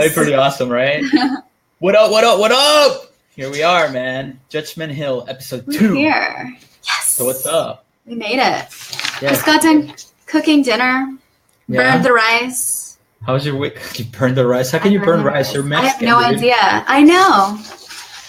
Probably pretty awesome, right? What up, what up, what up? Here we are, man. Judgment Hill, episode 2. We're here. Yes. So what's up? We made it. Yeah. Just got done cooking dinner. Yeah. Burned the rice. How was your week? You burned the rice? How can you burn rice? You're Mexican. I have no idea. I know.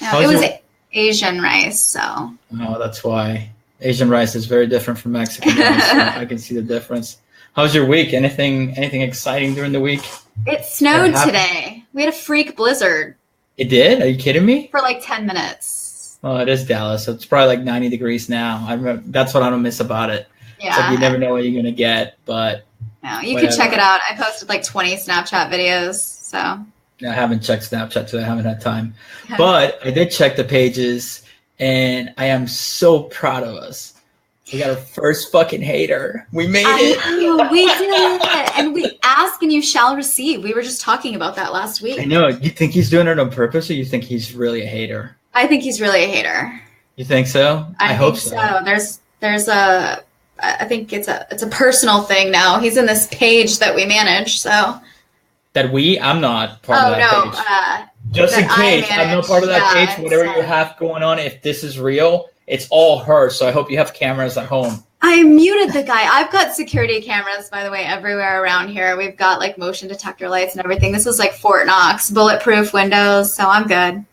No, it was your... Asian rice, so. Oh, that's why. Asian rice is very different from Mexican rice. So I can see the difference. How was your week? Anything exciting during the week? It snowed today. We had a freak blizzard. It did? Are you kidding me? For like 10 minutes. Well, it is Dallas, so it's probably like 90 degrees now. That's what I don't miss about it. Yeah. It's like you never know what you're going to get, but... No, you can check it out. I posted like 20 Snapchat videos, so... I haven't checked Snapchat today. I haven't had time. But I did check the pages, and I am so proud of us. We got our first fucking hater. We made it. Know, we did it. And we ask and you shall receive. We were just talking about that last week. I know. You think he's doing it on purpose, or you think he's really a hater? I think he's really a hater. You think so? I hope so. There's a... I think it's a personal thing now. He's in this page that we manage, so... I'm not part of that page. Just in case, I'm not part of that page. Whatever you have going on, if this is real, it's all her. So I hope you have cameras at home. I muted the guy. I've got security cameras, by the way, everywhere around here. We've got like motion detector lights and everything. This was like Fort Knox, bulletproof windows, so I'm good.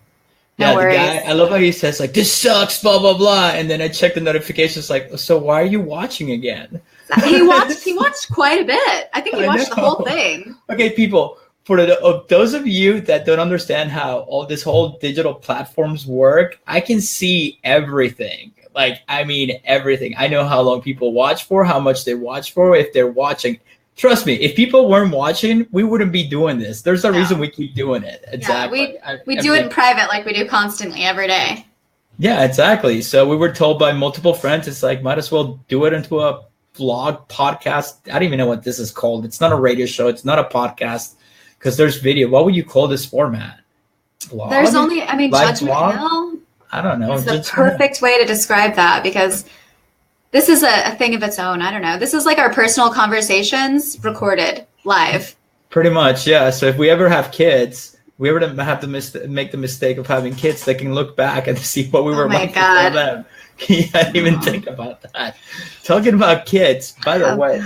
No worries. The guy, I love how he says like, this sucks, blah, blah, blah. And then I check the notifications like, so why are you watching again? He watched quite a bit. I think he watched the whole thing. Okay, people, for those of you that don't understand how all this whole digital platforms work, I can see everything. Like, I mean, everything. I know how long people watch for, how much they watch for, if they're watching. Trust me, if people weren't watching, we wouldn't be doing this. There's a reason we keep doing it. Exactly. Yeah, we do it in private like we do constantly every day. Yeah, exactly. So we were told by multiple friends, it's like, might as well do it into a vlog, podcast. I don't even know what this is called. It's not a radio show. It's not a podcast because there's video. What would you call this format? Vlog? There's only, Judgment Hill. I don't know. It's the perfect way to describe that because this is a thing of its own. I don't know. This is like our personal conversations recorded live. Pretty much, yeah. So if we ever have kids, we ever have to make the mistake of having kids, they can look back and see what we were like for them. I didn't even think about that. Talking about kids, by the way.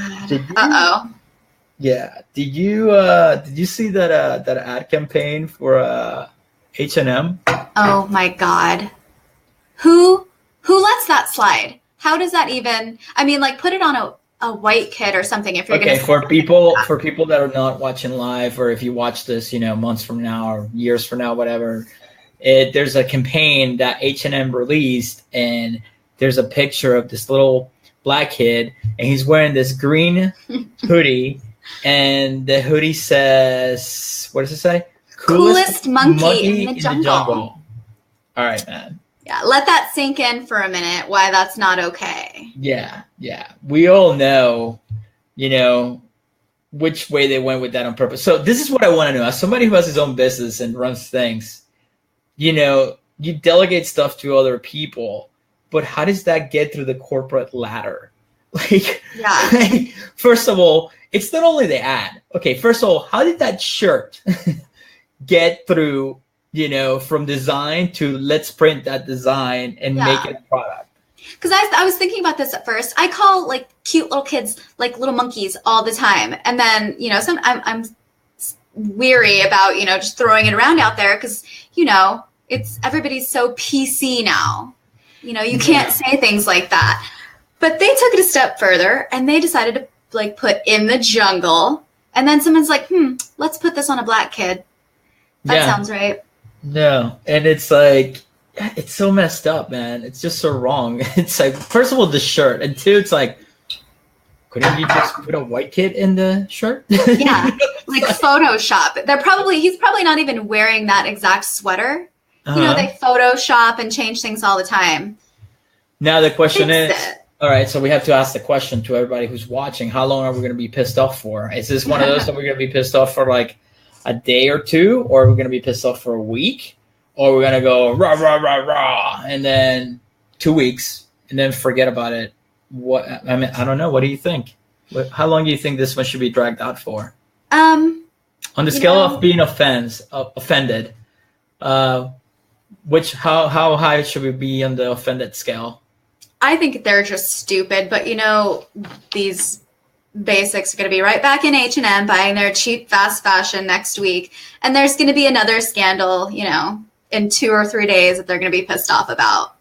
Yeah. Did you see that ad campaign for H&M? Oh my God. Who lets that slide? How does that even? I mean, like, put it on a white kid or something. If you're for people that are not watching live, or if you watch this, months from now or years from now, whatever. There's a campaign that H&M released, and there's a picture of this little black kid, and he's wearing this green hoodie, and the hoodie says, what does it say? Coolest monkey in the jungle. All right, man. Yeah, let that sink in for a minute, why that's not okay. Yeah. We all know, which way they went with that on purpose. So this is what I want to know. As somebody who has his own business and runs things, you delegate stuff to other people, but how does that get through the corporate ladder? First of all, it's not only the ad. Okay, first of all, how did that shirt get through, from design to let's print that design and make it a product? Because I was thinking about this at first. I call like cute little kids like little monkeys all the time, and then I'm weary about just throwing it around out there because it's everybody's so PC now. You can't say things like that. But they took it a step further and they decided to like put in the jungle, and then someone's like, let's put this on a black kid. That sounds right. No, and it's like, it's so messed up, man. It's just so wrong. It's like, first of all, the shirt, and two, it's like, couldn't you just put a white kid in the shirt? Yeah, like Photoshop. He's probably not even wearing that exact sweater. They Photoshop and change things all the time. Now the question is, all right, so we have to ask the question to everybody who's watching, how long are we going to be pissed off for? Is this one of those that we're going to be pissed off for like a day or two, or are we going to be pissed off for a week, or we're going to go rah, rah, rah, rah, and then 2 weeks and then forget about it? I don't know. What do you think? How long do you think this one should be dragged out for? On the scale of being offended, how high should we be on the offended scale? I think they're just stupid, but these basics are going to be right back in H&M buying their cheap fast fashion next week, and there's going to be another scandal, in 2 or 3 days that they're going to be pissed off about.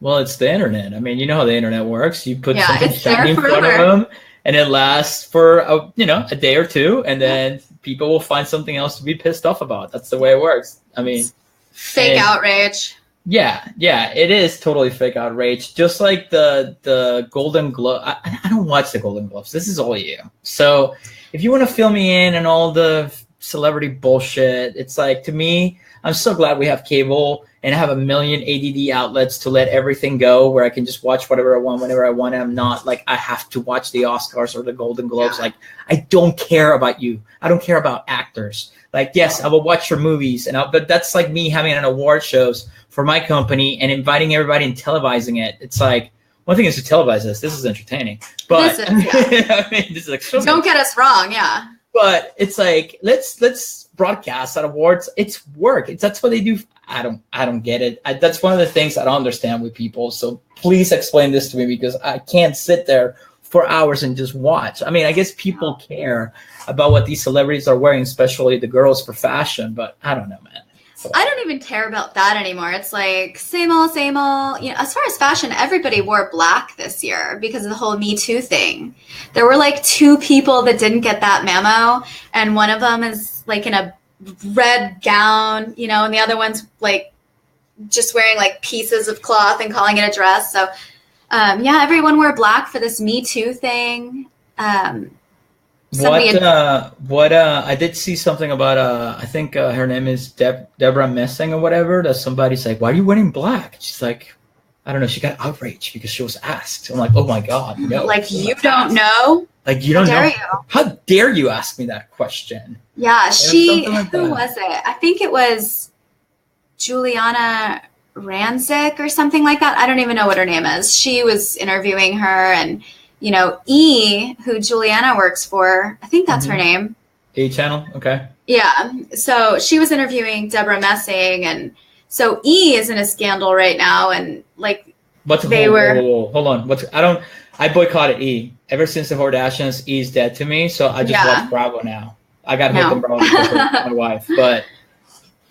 Well, it's the internet. I mean, you know how the internet works. You put something shiny in front of them, and it lasts for a day or two, and then people will find something else to be pissed off about. That's the way it works. I mean, fake outrage. Yeah, it is totally fake outrage. Just like the Golden Globe. I don't watch the Golden Globes. This is all you. So if you want to fill me in and all the celebrity bullshit, it's like, to me, I'm so glad we have cable and I have a million ADD outlets to let everything go where I can just watch whatever I want whenever I want. And I'm not like, I have to watch the Oscars or the Golden Globes. Like, I don't care about you. I don't care about actors. Like, yes, I will watch your movies, but that's like me having an award shows for my company and inviting everybody and televising it. It's like, one thing is to televise this. This is entertaining, but this is extremely. Don't get us wrong, yeah. But it's like, let's broadcast that awards. It's work. That's what they do. I don't get it. That's one of the things I don't understand with people. So please explain this to me, because I can't sit there for hours and just watch. I mean, I guess people care about what these celebrities are wearing, especially the girls, for fashion, but I don't know, man. So, I don't even care about that anymore. It's like same old. As far as fashion, everybody wore black this year because of the whole Me Too thing. There were like 2 people that didn't get that memo, and one of them is like in a red gown, and the other one's like just wearing like pieces of cloth and calling it a dress. So everyone wore black for this Me Too thing. I did see something about I think her name is Deborah Messing or whatever, that somebody's like, why are you wearing black? She's like, I don't know, she got outraged because she was asked. I'm like, oh my god, no. Like, you don't know? Like, you don't know? How dare you ask me that question? Yeah, who was it? I think it was Juliana Rancic or something like that. I don't even know what her name is. She was interviewing her, and E, who Juliana works for, I think that's her name. E Channel, okay. Yeah, so she was interviewing Deborah Messing, and so E is in a scandal right now, and like hold on. I boycotted E. Ever since the Kardashians, E's dead to me, so I just watch Bravo now. I got hooked on Bravo because of my wife, but.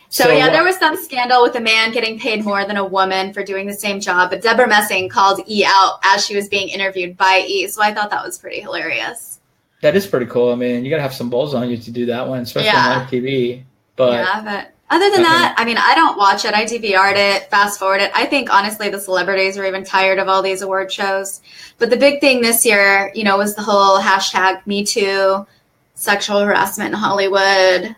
So there was some scandal with a man getting paid more than a woman for doing the same job, but Deborah Messing called E out as she was being interviewed by E, so I thought that was pretty hilarious. That is pretty cool. I mean, you gotta have some balls on you to do that one, especially on live TV. But other than that, I mean, I don't watch it. I DVR'd it, fast forward it. I think honestly, the celebrities are even tired of all these award shows. But the big thing this year, was the whole hashtag Me Too, sexual harassment in Hollywood.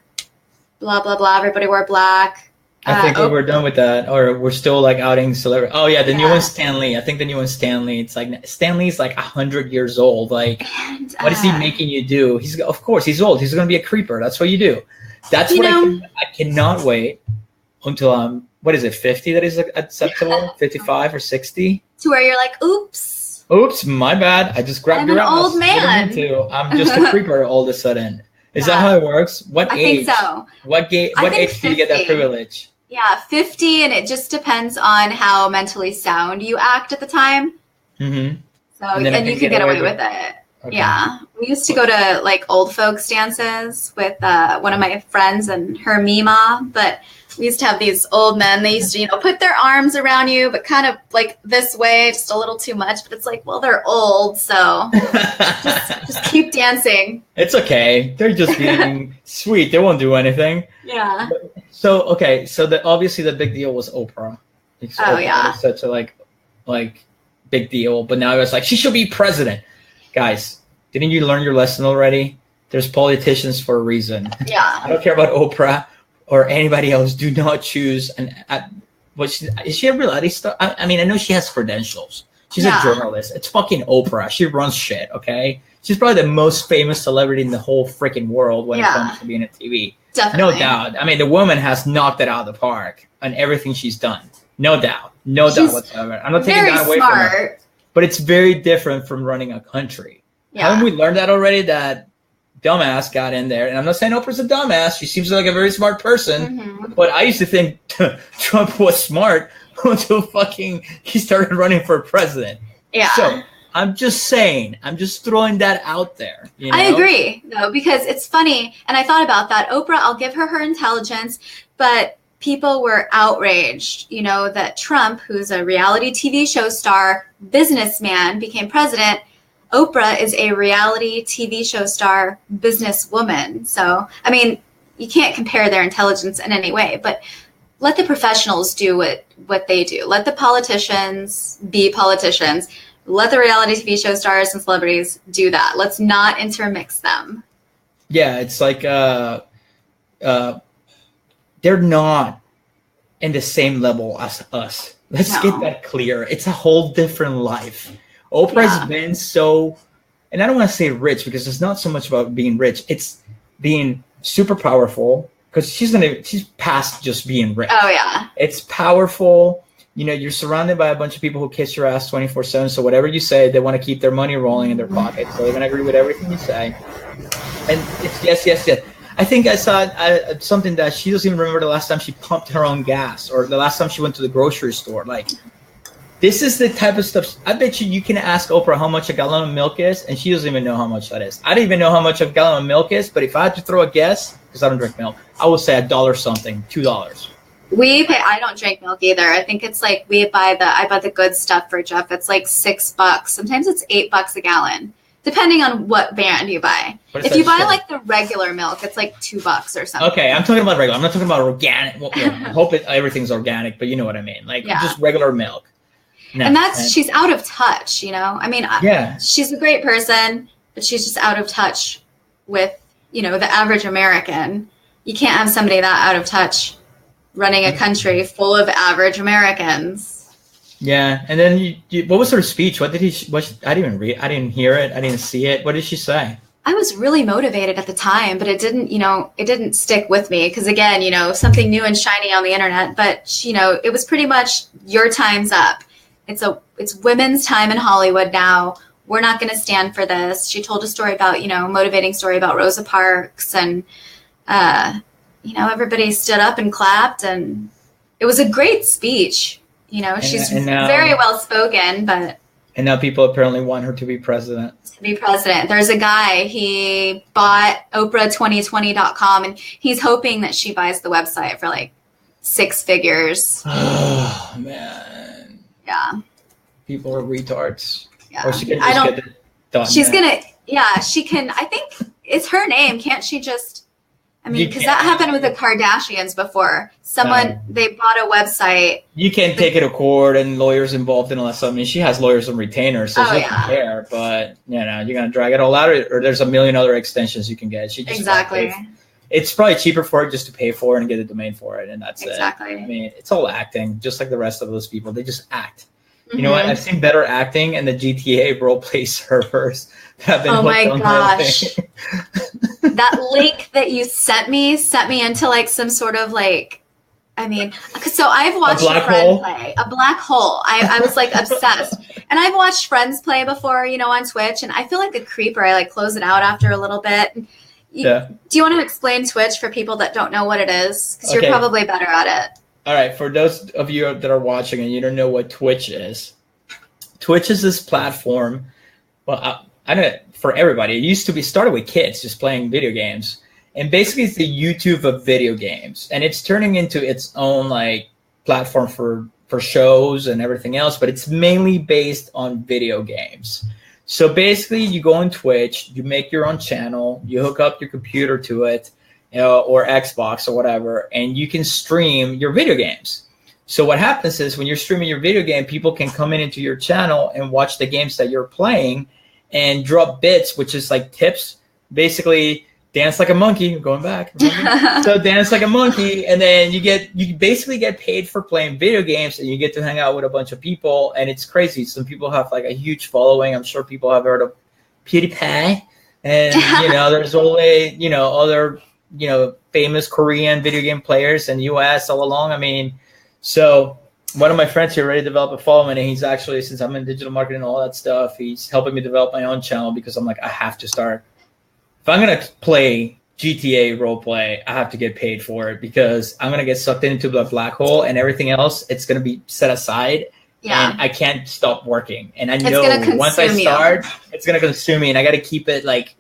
Blah, blah, blah. Everybody wore black. I think we're done with that. Or we're still like outing celebrity. Oh, yeah. The new one's Stan Lee. I think the new one's Stan Lee. It's like Stan Lee's like 100 years old. Like, what is he making you do? Of course, he's old. He's going to be a creeper. That's what you do. That's what I cannot wait until I'm, 50 that is acceptable? 55 or 60? To where you're like, oops, my bad. I just grabbed your ass. I'm an old man. I'm just a creeper all of a sudden. Is that how it works? What age? I think so. What age do you get that privilege? Yeah, 50, and it just depends on how mentally sound you act at the time. Mm-hmm. So, and you can get away with it. Okay. Yeah. We used to go to like old folks dances with one of my friends and her Mima, but we used to have these old men. They used to, put their arms around you, but kind of like this way, just a little too much. But it's like, well, they're old, so just keep dancing. It's okay. They're just being sweet. They won't do anything. Yeah. So obviously the big deal was Oprah. Oprah was such a like big deal, but now it's like she should be president. Guys, didn't you learn your lesson already? There's politicians for a reason. Yeah. I don't care about Oprah or anybody else. Do not choose is she a reality star? I mean, I know she has credentials. She's a journalist. It's fucking Oprah. She runs shit, okay? She's probably the most famous celebrity in the whole freaking world when it comes to being on TV. Definitely. No doubt. I mean, the woman has knocked it out of the park on everything she's done. No doubt. No doubt whatsoever. I'm not taking that away from her. But it's very different from running a country. Yeah. Haven't we learned that already? That dumbass got in there. And I'm not saying Oprah's a dumbass. She seems like a very smart person. But I used to think Trump was smart until fucking he started running for president. Yeah. So I'm just saying, I'm just throwing that out there. You know? I agree, though, because it's funny. And I thought about that. Oprah, I'll give her intelligence, but people were outraged, you know, that Trump, who's a reality TV show star, businessman, became president. Oprah is a reality TV show star, businesswoman. So, I mean, you can't compare their intelligence in any way, but let the professionals do what they do. Let the politicians be politicians. Let the reality TV show stars and celebrities do that. Let's not intermix them. Yeah, it's like they're not in the same level as us. Let's get that clear. It's a whole different life. Oprah's been so, and I don't want to say rich because it's not so much about being rich. It's being super powerful because she's past just being rich. Oh, yeah. It's powerful. You know, you're surrounded by a bunch of people who kiss your ass 24/7. So whatever you say, they want to keep their money rolling in their pocket. So they're going to agree with everything you say. And it's yes. I think I saw something that she doesn't even remember the last time she pumped her own gas or the last time she went to the grocery store. Like, this is the type of stuff. I bet you can ask Oprah how much a gallon of milk is, and she doesn't even know how much that is. I don't even know how much a gallon of milk is, but if I had to throw a guess, because I don't drink milk, I would say $1 something, $2. I don't drink milk either. I think it's like I buy the good stuff for Jeff. It's like $6. Sometimes it's $8 a gallon, depending on what brand you buy. If you buy like the regular milk, it's like $2 or something. Okay, I'm talking about regular. I'm not talking about organic. Well, I hope everything's organic, but you know what I mean. Like just regular milk. No, and she's out of touch, you know? I mean, she's a great person, but she's just out of touch with, you know, the average American. You can't have somebody that out of touch running a country full of average Americans. Yeah. And then what was her speech? I didn't even read. I didn't hear it. I didn't see it. What did she say? I was really motivated at the time, but it didn't stick with me. Cause again, you know, something new and shiny on the internet, but you know, it was pretty much your time's up. It's women's time in Hollywood now. We're not going to stand for this. She told a story about, you know, motivating story about Rosa Parks and, you know, everybody stood up and clapped and it was a great speech. You know, she's very well spoken, but. And now people apparently want her to be president. There's a guy, he bought Oprah2020.com and he's hoping that she buys the website for like 6 figures. Oh, man. Yeah. People are retards. Yeah. Or she can just get it done. She can, I think it's her name. Can't she just, I mean, because that happened with the Kardashians before. They bought a website. You can take it to court and lawyers involved and all that stuff. I mean, she has lawyers and retainers, so she doesn't care. But, you know, you're going to drag it all out, or there's a million other extensions you can get. Exactly. It's probably cheaper for her just to pay for it and get a domain for it, and that's exactly. it. I mean, it's all acting, just like the rest of those people. They just act. You know what? I've seen better acting in the GTA roleplay servers. Oh my gosh. That link that you sent me into like some sort of like, I mean, so I've watched a friend play a black hole. I was like obsessed. And I've watched friends play before, you know, on Twitch. And I feel like a creeper. I like close it out after a little bit. Do you want to explain Twitch for people that don't know what it is? Because you're probably better at it. All right. For those of you that are watching and you don't know what Twitch is this platform. Well, I know for everybody. It used to be started with kids just playing video games. And basically it's the YouTube of video games. And it's turning into its own like platform for shows and everything else. But it's mainly based on video games. So basically you go on Twitch, you make your own channel, you hook up your computer to it, you know, or Xbox or whatever, and you can stream your video games. So what happens is when you're streaming your video game, people can come into your channel and watch the games that you're playing and drop bits, which is like tips, basically dance like a monkey, going back. So dance like a monkey, and then you basically get paid for playing video games, and you get to hang out with a bunch of people, and it's crazy. Some people have like a huge following. I'm sure people have heard of PewDiePie, and you know, there's only, you know, other, you know, famous Korean video game players in the US all along. I mean, so one of my friends here already developed a following, and he's actually, since I'm in digital marketing and all that stuff, he's helping me develop my own channel because I'm like, I have to start if I'm going to play GTA roleplay, I have to get paid for it because I'm going to get sucked into the black hole and everything else. It's going to be set aside. Yeah. And I can't stop working. And I know once I start, it's going to consume me, and I got to keep it like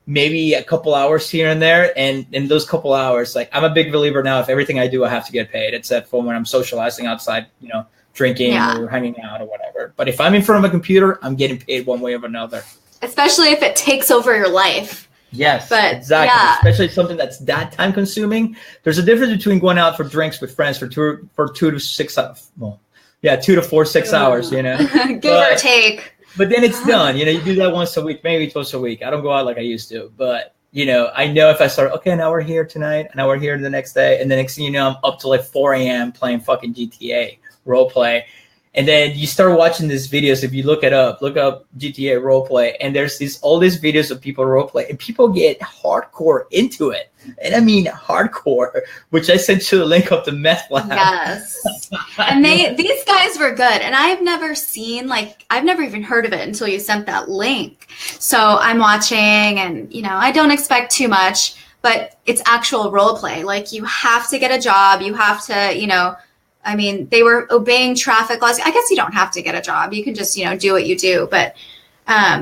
maybe a couple hours here and there. And in those couple hours, like I'm a big believer now, if everything I do, I have to get paid, except for when I'm socializing outside, you know, drinking or hanging out or whatever. But if I'm in front of a computer, I'm getting paid one way or another. Especially if it takes over your life. Yes, but exactly. Yeah. Especially something that's that time consuming. There's a difference between going out for drinks with friends for 2 to 6 hours. Well, 2 to 4, 6 hours, you know, give or take. But then it's done. You know, you do that once a week, maybe twice a week. I don't go out like I used to, but you know, I know if I start, okay, now we're here tonight, and now we're here the next day, and the next thing you know, I'm up till like 4 a.m. playing fucking GTA role play. And then you start watching these videos. If you look up GTA roleplay, and there's all these videos of people roleplay, and people get hardcore into it. And I mean hardcore, which I sent you the link of the meth lab. Yes. And these guys were good. And I've never even heard of it until you sent that link. So I'm watching, and you know, I don't expect too much, but it's actual roleplay. Like you have to get a job. You have to, you know, I mean, they were obeying traffic laws. I guess you don't have to get a job. You can just, you know, do what you do. But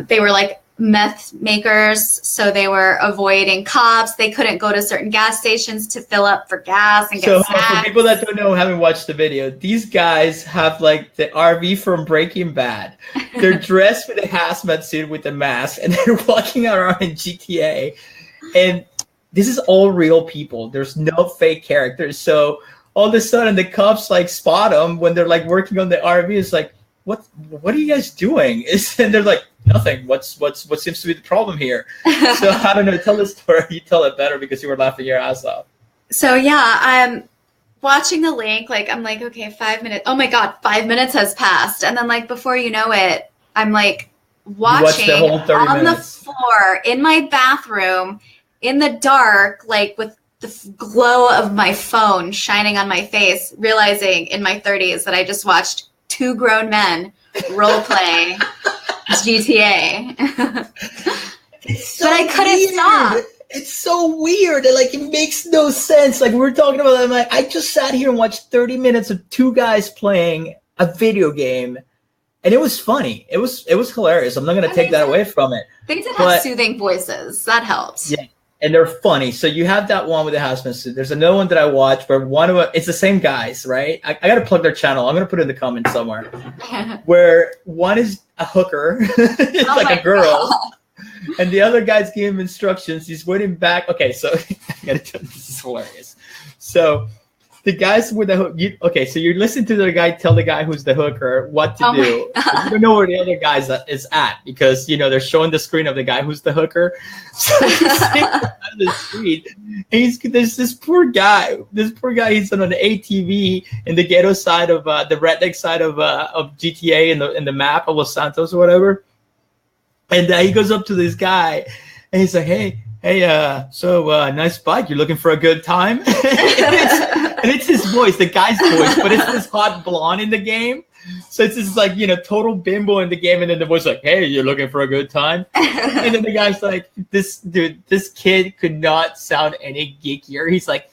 they were like meth makers, so they were avoiding cops. They couldn't go to certain gas stations to fill up for gas and get snacks. For people that don't know, haven't watched the video, these guys have like the RV from Breaking Bad. They're dressed with a hazmat suit with a mask, and they're walking around in GTA. And this is all real people. There's no fake characters. So all of a sudden, the cops like spot them when they're like working on the RV. It's like, what are you guys doing? And they're like, nothing. What seems to be the problem here? So I don't know. Tell the story. You tell it better because you were laughing your ass off. So yeah, I'm watching the link. Like I'm like, okay, 5 minutes. Oh my god, 5 minutes has passed, and then like before you know it, I'm like watching the whole 30 on minutes. The floor in my bathroom in the dark, like with the glow of my phone shining on my face, realizing in my 30s that I just watched 2 grown men role play GTA. So but I couldn't stop. It's so weird. Like it makes no sense. Like we're talking about that. I'm like, I just sat here and watched 30 minutes of 2 guys playing a video game, and it was funny. It was hilarious. I'm not gonna take that away from it. They did have soothing voices. That helps. Yeah. And they're funny. So you have that one with the hazmat suit. There's another one that I watch where it's the same guys, right? I got to plug their channel. I'm going to put it in the comments somewhere. Where one is a hooker. It's like a girl. God. And the other guy's giving him instructions. He's waiting back. Okay, so this is hilarious. So the guys with the hook. So you listen to the guy tell the guy who's the hooker what to do. You don't know where the other guy is at because you know they're showing the screen of the guy who's the hooker. So he's sitting on the street. There's this poor guy. He's on an ATV in the ghetto side of the redneck side of GTA in the map of Los Santos or whatever. And he goes up to this guy and he's like, Hey, nice bike. You're looking for a good time? And it's his voice, the guy's voice, but it's this hot blonde in the game. So it's just like, you know, total bimbo in the game. And then the voice like, hey, you're looking for a good time? And then the guy's like, this kid could not sound any geekier. He's like,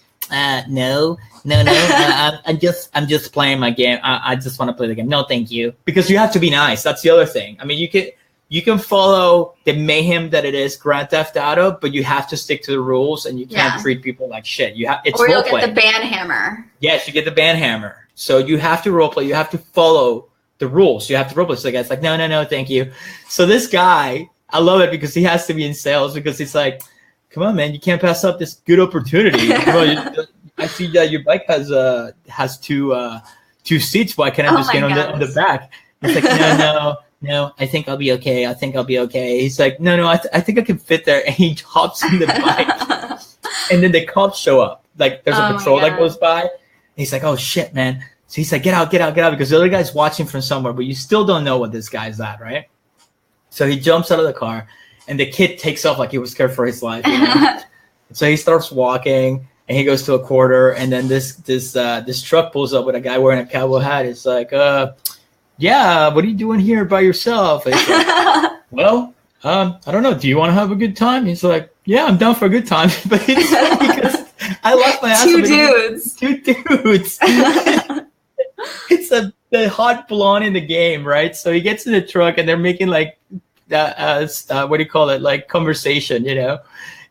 no. I'm just playing my game. I just want to play the game. No, thank you. Because you have to be nice. That's the other thing. I mean, you can follow the mayhem that it is Grand Theft Auto, but you have to stick to the rules and you can't treat people like shit. Or you'll get the ban hammer. Yes, you get the ban hammer. So you have to roleplay. You have to follow the rules. You have to roleplay. So the guy's like, no, thank you. So this guy, I love it because he has to be in sales because he's like, come on, man, you can't pass up this good opportunity. Come on, I see that your bike has two seats. Why can't I just get on the back? He's like, no, I think I'll be okay. He's like, no, I think I can fit there. And he hops in the bike. And then the cops show up. Like, there's a patrol that goes by. And he's like, oh, shit, man. So he's like, get out. Because the other guy's watching from somewhere. But you still don't know what this guy's at, right? So he jumps out of the car. And the kid takes off like he was scared for his life. You know? So he starts walking. And he goes to a quarter. And then this truck pulls up with a guy wearing a cowboy hat. It's like, yeah, what are you doing here by yourself? Like, well, I don't know. Do you want to have a good time? He's like, Yeah, I'm down for a good time. But it's funny because I lost my ass. Two dudes. It's the hot blonde in the game, right? So he gets in the truck and they're making like what do you call it? Like conversation, you know?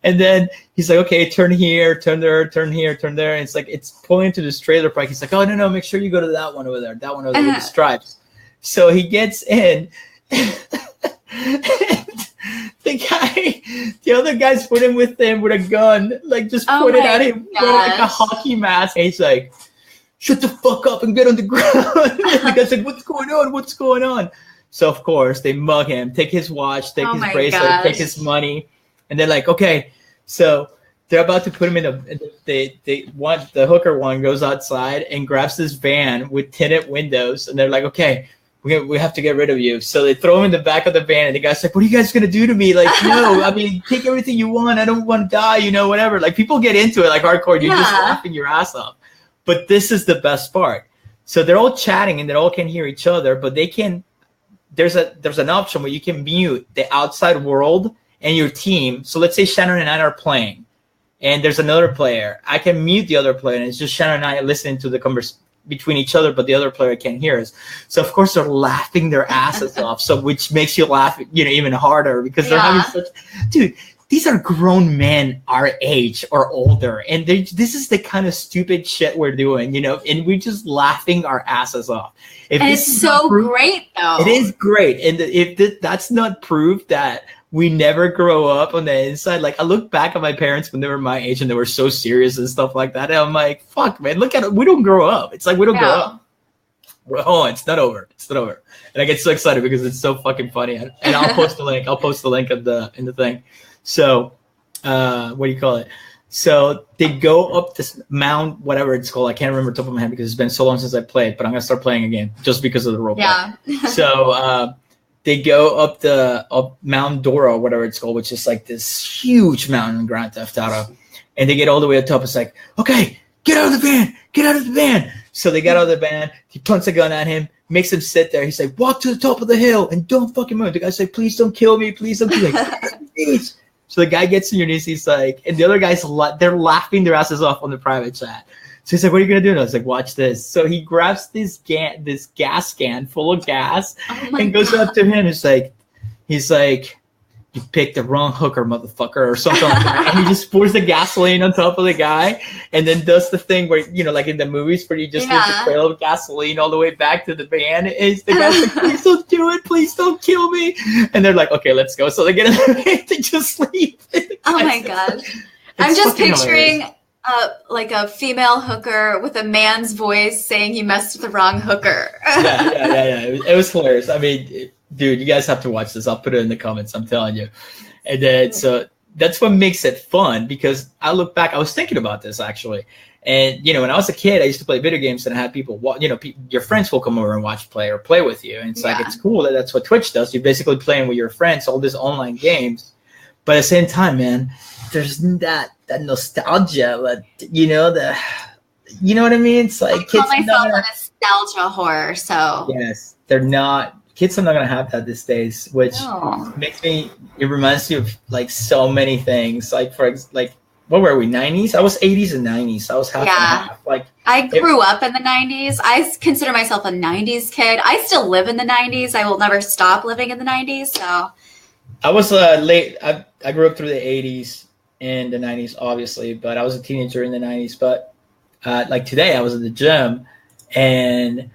And then he's like, okay, turn here, turn there, turn here, turn there. And it's like, it's pulling to this trailer park. He's like, oh, no, make sure you go to that one over there. That one over there with the stripes. So he gets in. The other guy's putting with him with a gun, like just pointed at him with like a hockey mask. And he's like, shut the fuck up and get on the ground. And the guy's like, what's going on? What's going on? So, of course, they mug him, take his watch, take his bracelet, take his money. And they're like, okay, so they're about to put him in the hooker one goes outside and grabs this van with tinted windows. And they're like, okay, we have to get rid of you. So they throw him in the back of the van. And the guy's like, what are you guys going to do to me? Like, no, I mean, take everything you want. I don't want to die, you know, whatever. Like people get into it like hardcore. You're just laughing your ass off. But this is the best part. So they're all chatting and they all can hear each other, but they can, there's an option where you can mute the outside world and your team. So let's say Shannon and I are playing and there's another player. I can mute the other player and it's just Shannon and I listening to the conversation between each other, but the other player can't hear us. So of course they're laughing their asses off. So which makes you laugh, you know, even harder because they're having such, dude, these are grown men our age or older. And this is the kind of stupid shit we're doing, you know, and we're just laughing our asses off. And it's so great though. It is great. And if that's not proof that we never grow up on the inside. Like I look back at my parents when they were my age and they were so serious and stuff like that. And I'm like, fuck, man, look at it. We don't grow up. It's like we don't grow up. Oh, it's not over. It's not over. And I get so excited because it's so fucking funny. And I'll post the link. I'll post the link in the thing. So, what do you call it? So they go up this mount, whatever it's called. I can't remember top of my head because it's been so long since I played. But I'm gonna start playing again just because of the role play. So. They go up Mount Dora, whatever it's called, which is like this huge mountain in Grand Theft Auto. And they get all the way up top. It's like, okay, get out of the van. Get out of the van. So they got out of the van. He points a gun at him, makes him sit there. He's like, walk to the top of the hill and don't fucking move. The guy's like, please don't kill me. Please don't kill me. So the guy gets on your knees. He's like, and the other guys, they're laughing their asses off on the private chat. So he's like, what are you going to do? And I was like, watch this. So he grabs this gas can full of gas and goes up to him. He's like, you picked the wrong hooker, motherfucker, or something like that. And he just pours the gasoline on top of the guy and then does the thing where, you know, like in the movies where you just leave the trail of gasoline all the way back to the van. And the guy's like, please don't do it. Please don't kill me. And they're like, okay, let's go. So they get in the van. They just leave. Oh, my God. I'm just picturing... like a female hooker with a man's voice saying you messed with the wrong hooker. Yeah. It was hilarious. I mean, dude, you guys have to watch this. I'll put it in the comments. I'm telling you. And then, so that's what makes it fun because I look back, I was thinking about this actually. And, you know, when I was a kid, I used to play video games and I had people, you know, your friends will come over and watch play or play with you. And it's like, it's cool that that's what Twitch does. You're basically playing with your friends, all these online games. But at the same time, man, there's that nostalgia, but you know what I mean? It's like I call myself a nostalgia whore, so yes, kids are not gonna have that these days, which makes me. It reminds me of like so many things. Like what were we? 90s? I was 80s and 90s. I was half and half. Like I grew up in the 90s. I consider myself a 90s kid. I still live in the 90s. I will never stop living in the 90s. So I was late. I grew up through the 80s. In the 90s, obviously, but I was a teenager in the 90s. But like today, I was at the gym, and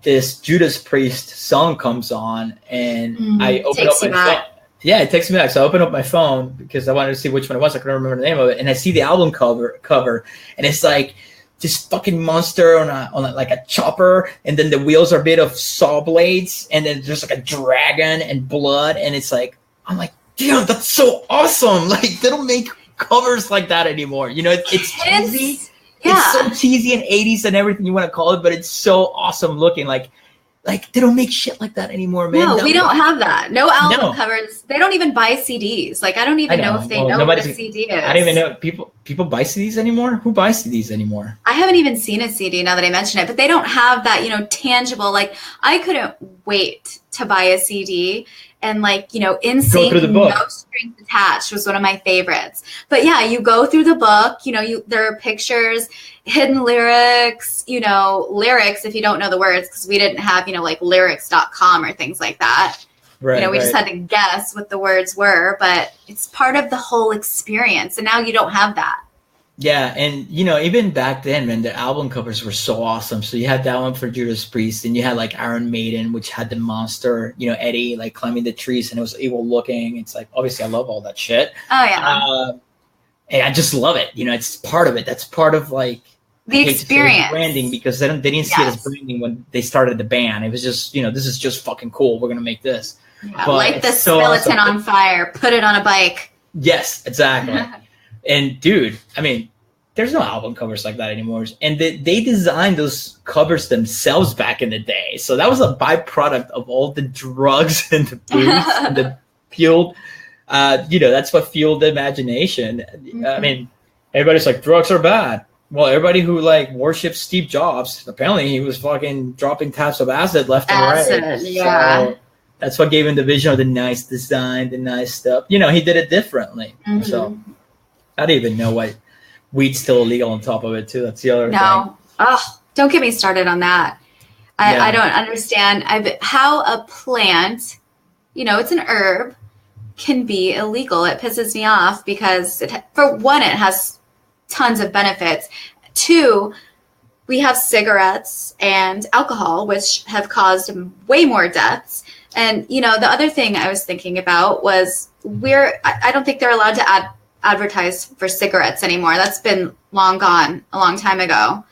this Judas Priest song comes on, and I open up my phone. Yeah, it takes me back. So I open up my phone because I wanted to see which one it was. I couldn't remember the name of it, and I see the album cover, and it's like this fucking monster on a chopper, and then the wheels are made of saw blades, and then there's like a dragon and blood, and it's like I'm like, damn, that's so awesome! Like they don't make covers like that anymore. You know, it's cheesy. It's so cheesy and 80s and everything you want to call it, but it's so awesome looking. Like they don't make shit like that anymore, man. No, we don't have that. No album covers. They don't even buy CDs. Like I don't even know if they know what a CD is. I don't even know people buy CDs anymore. Who buys CDs anymore? I haven't even seen a CD now that I mention it, but they don't have that, you know, tangible. Like I couldn't wait to buy a CD and like, In Sync, No Strings Attached was one of my favorites. But yeah, you go through the book, there are pictures, hidden lyrics, lyrics if you don't know the words, because we didn't have, like lyrics.com or things like that. Right, we just had to guess what the words were, but it's part of the whole experience. And now you don't have that. Yeah, and even back then, man, the album covers were so awesome. So you had that one for Judas Priest, and you had like Iron Maiden, which had the monster, Eddie like climbing the trees, and it was evil looking. It's like, obviously, I love all that shit. Oh yeah, and I just love it. It's part of it. That's part of like the experience, branding, because they didn't see it as branding when they started the band. It was just this is just fucking cool. We're gonna make this. Yeah, light the skeleton on fire. Put it on a bike. Yes, exactly. And dude, I mean, there's no album covers like that anymore. And they designed those covers themselves back in the day. So that was a byproduct of all the drugs and the booze and the fueled, that's what fueled the imagination. Mm-hmm. I mean, everybody's like, drugs are bad. Well, everybody who like worships Steve Jobs, apparently he was fucking dropping taps of acid left and right. Yeah. So that's what gave him the vision of the nice design, the nice stuff. He did it differently. Mm-hmm. So I don't even know why weed's still illegal on top of it too. That's the other thing. Oh, don't get me started on that. I don't understand how a plant, it's an herb, can be illegal. It pisses me off because for one, it has tons of benefits. Two, we have cigarettes and alcohol, which have caused way more deaths. And, the other thing I was thinking about was I don't think they're allowed to advertise for cigarettes anymore. That's been long gone a long time ago,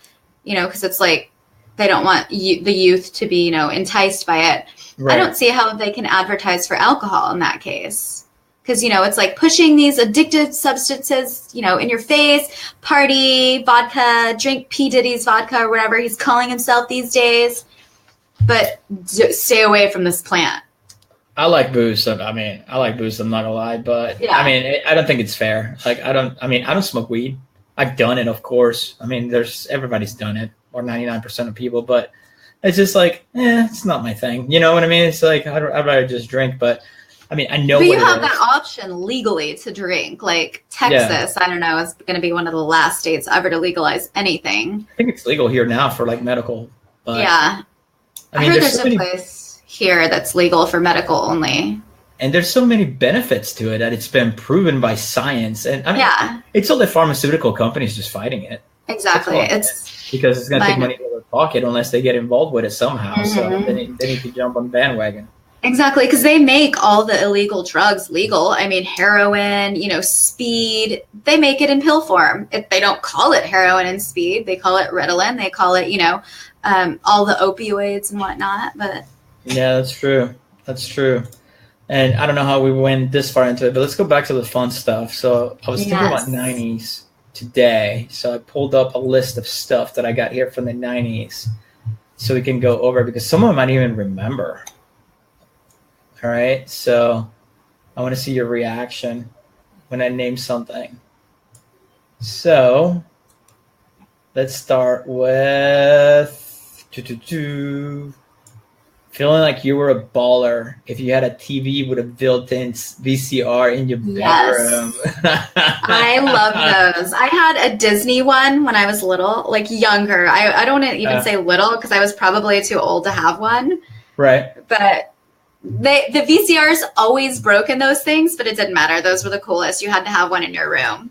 because it's like they don't want the youth to be, enticed by it. Right. I don't see how they can advertise for alcohol in that case. Because, it's like pushing these addictive substances, in your face, party, vodka, drink P. Diddy's vodka or whatever he's calling himself these days. But stay away from this plant. I like booze. I like booze. I'm not gonna lie, but yeah. I don't think it's fair. Like, I don't smoke weed. I've done it, of course. Everybody's done it, or 99% of people, but it's just like, it's not my thing. You know what I mean? It's like, I'd rather just drink, but I know. But you have that option legally to drink. Like Texas, I don't know, is going to be one of the last states ever to legalize anything. I think it's legal here now for like medical. But yeah. I heard there's a place here that's legal for medical only. And there's so many benefits to it that it's been proven by science. And it's all the pharmaceutical companies just fighting it. Exactly. It's because it's going to take money out of their pocket unless they get involved with it somehow. Mm-hmm. So they need to jump on the bandwagon. Exactly, because they make all the illegal drugs legal. Heroin, speed, they make it in pill form. They don't call it heroin and speed. They call it Ritalin. They call it, all the opioids and whatnot. But yeah, that's true. That's true. And I don't know how we went this far into it, but let's go back to the fun stuff. So I was thinking about 90s today. So I pulled up a list of stuff that I got here from the 90s so we can go over, because some of them I didn't even remember. All right, so I want to see your reaction when I name something. So let's start with feeling like you were a baller if you had a TV with a built-in VCR in your bedroom. I love those. I had a Disney one when I was little, like younger. I don't even say little because I was probably too old to have one. Right. But the VCRs always broke in those things, but it didn't matter. Those were the coolest. You had to have one in your room.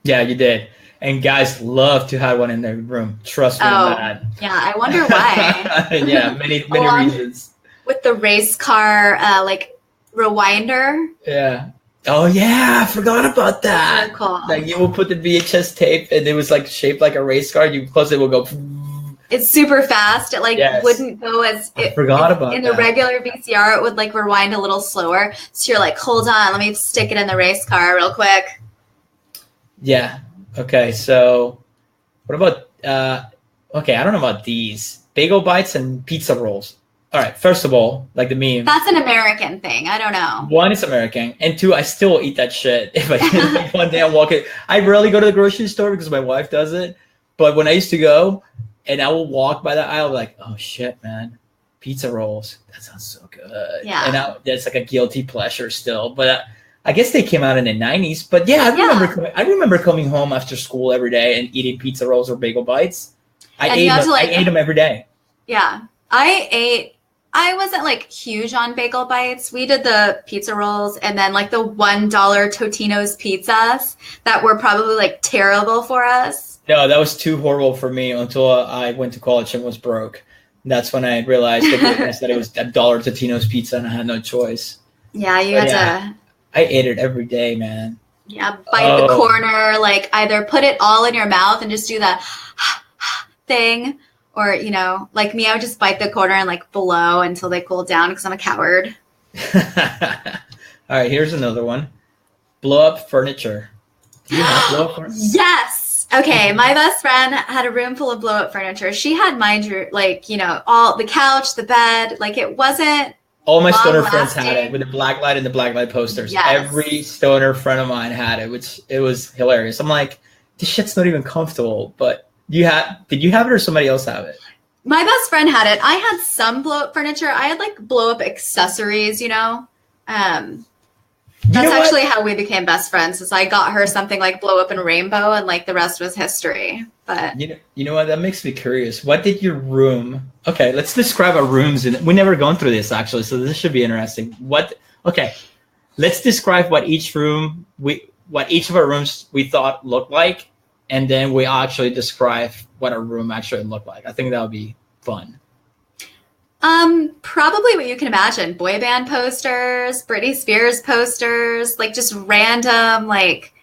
Yeah, you did. And guys love to have one in their room. Trust me on that. Yeah, I wonder why. Yeah, many reasons. With the race car, rewinder. Yeah. Oh, yeah. I forgot about that. So cool. Like, you will put the VHS tape, and it was like shaped like a race car. You close it, it will go. It's super fast. It wouldn't go as I forgot about in the regular VCR. It would rewind a little slower. So you're like, hold on, let me stick it in the race car real quick. Yeah. Okay. So, what about? I don't know about these bagel bites and pizza rolls. All right. First of all, like the meme. That's an American thing. I don't know. One, it's American, and two, I still eat that shit. If I one day I'm walking, I rarely go to the grocery store because my wife does it. But when I used to go. And I will walk by that aisle like, oh shit, man, pizza rolls. That sounds so good. Yeah. And that's like a guilty pleasure still. But I guess they came out in the 90s. But yeah, I remember coming home after school every day and eating pizza rolls or bagel bites. I ate them every day. Yeah. I wasn't like huge on bagel bites. We did the pizza rolls and then like the $1 Totino's pizzas that were probably like terrible for us. No, that was too horrible for me until I went to college and was broke. That's when I realized that it was $1 Totino's pizza and I had no choice. Yeah, you had to. I ate it every day, man. Yeah, bite the corner, like either put it all in your mouth and just do the thing. Or, you know, like me, I would just bite the corner and like blow until they cooled down because I'm a coward. All right, here's another one. Blow up furniture. Do you not blow up furniture? Yes. Okay, my best friend had a room full of blow up furniture. She had like, you know, all the couch, the bed. Like it wasn't. All my stoner friends had it with the black light and the black light posters. Yes. Every stoner friend of mine had it, which it was hilarious. I'm like, this shit's not even comfortable, but. Did you have it or somebody else have it? My best friend had it. I had some blow up furniture. I had like blow up accessories, you know. That's actually how we became best friends. Is I got her something like blow up and rainbow, and like the rest was history. But you know what? That makes me curious. What did your room? Okay, let's describe our rooms. We never gone through this actually, so this should be interesting. Okay, let's describe what each of our rooms we thought looked like. And then we actually describe what a room actually looked like. I think that would be fun. Probably what you can imagine. Boy band posters, Britney Spears posters, like just random, like,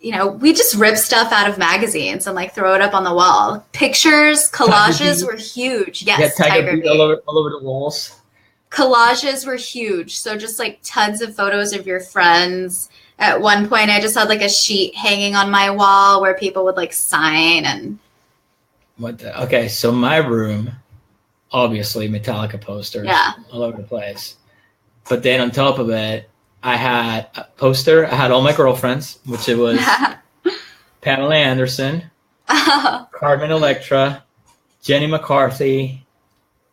you know, we just rip stuff out of magazines and like throw it up on the wall. Pictures, collages were huge. Yes, Tiger Beat all over the walls. Collages were huge. So just like tons of photos of your friends. At one point, I just had like a sheet hanging on my wall where people would like sign and. Okay, so my room, obviously Metallica posters all over the place. But then on top of it, I had a poster. I had all my girlfriends, which it was Pamela Anderson, Carmen Electra, Jenny McCarthy,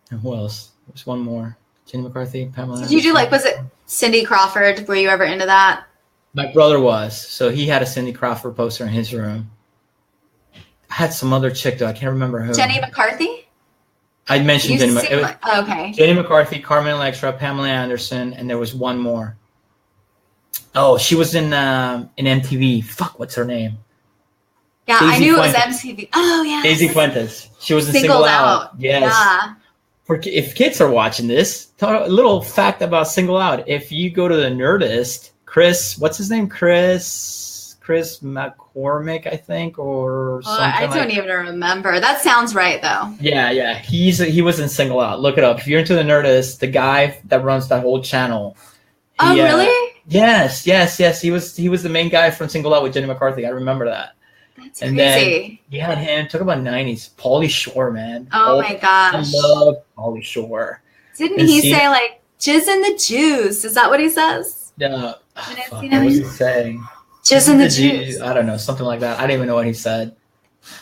and who else? There's one more. Jenny McCarthy, Pamela Anderson. Did you do like, was it Cindy Crawford? Were you ever into that? My brother was, so he had a Cindy Crawford poster in his room. I had some other chick though, I can't remember who. Jenny McCarthy? I mentioned Jenny McCarthy. Okay. Jenny McCarthy, Carmen Electra, Pamela Anderson, and there was one more. Oh, she was in MTV. Fuck, what's her name? Yeah, Daisy I knew Fuentes. It was MTV. Oh, yeah. Daisy Fuentes. She was in Singled Out. Yes. Yeah. If kids are watching this, a little fact about Singled Out. If you go to the Nerdist, Chris, what's his name? Chris McCormick, I think, or something. I don't even remember. That sounds right, though. Yeah. He was in Single Out. Look it up. If you're into the Nerdist, the guy that runs that whole channel. Really? Yes. He was the main guy from Single Out with Jenny McCarthy. I remember that. That's crazy. Then you had him. Talk about 90s. Pauly Shore, man. Oh my gosh. I love Pauly Shore. Didn't he say like jizz in the juice? Is that what he says? No. What was he saying? Jizz in the juice. I don't know, something like that. I didn't even know what he said.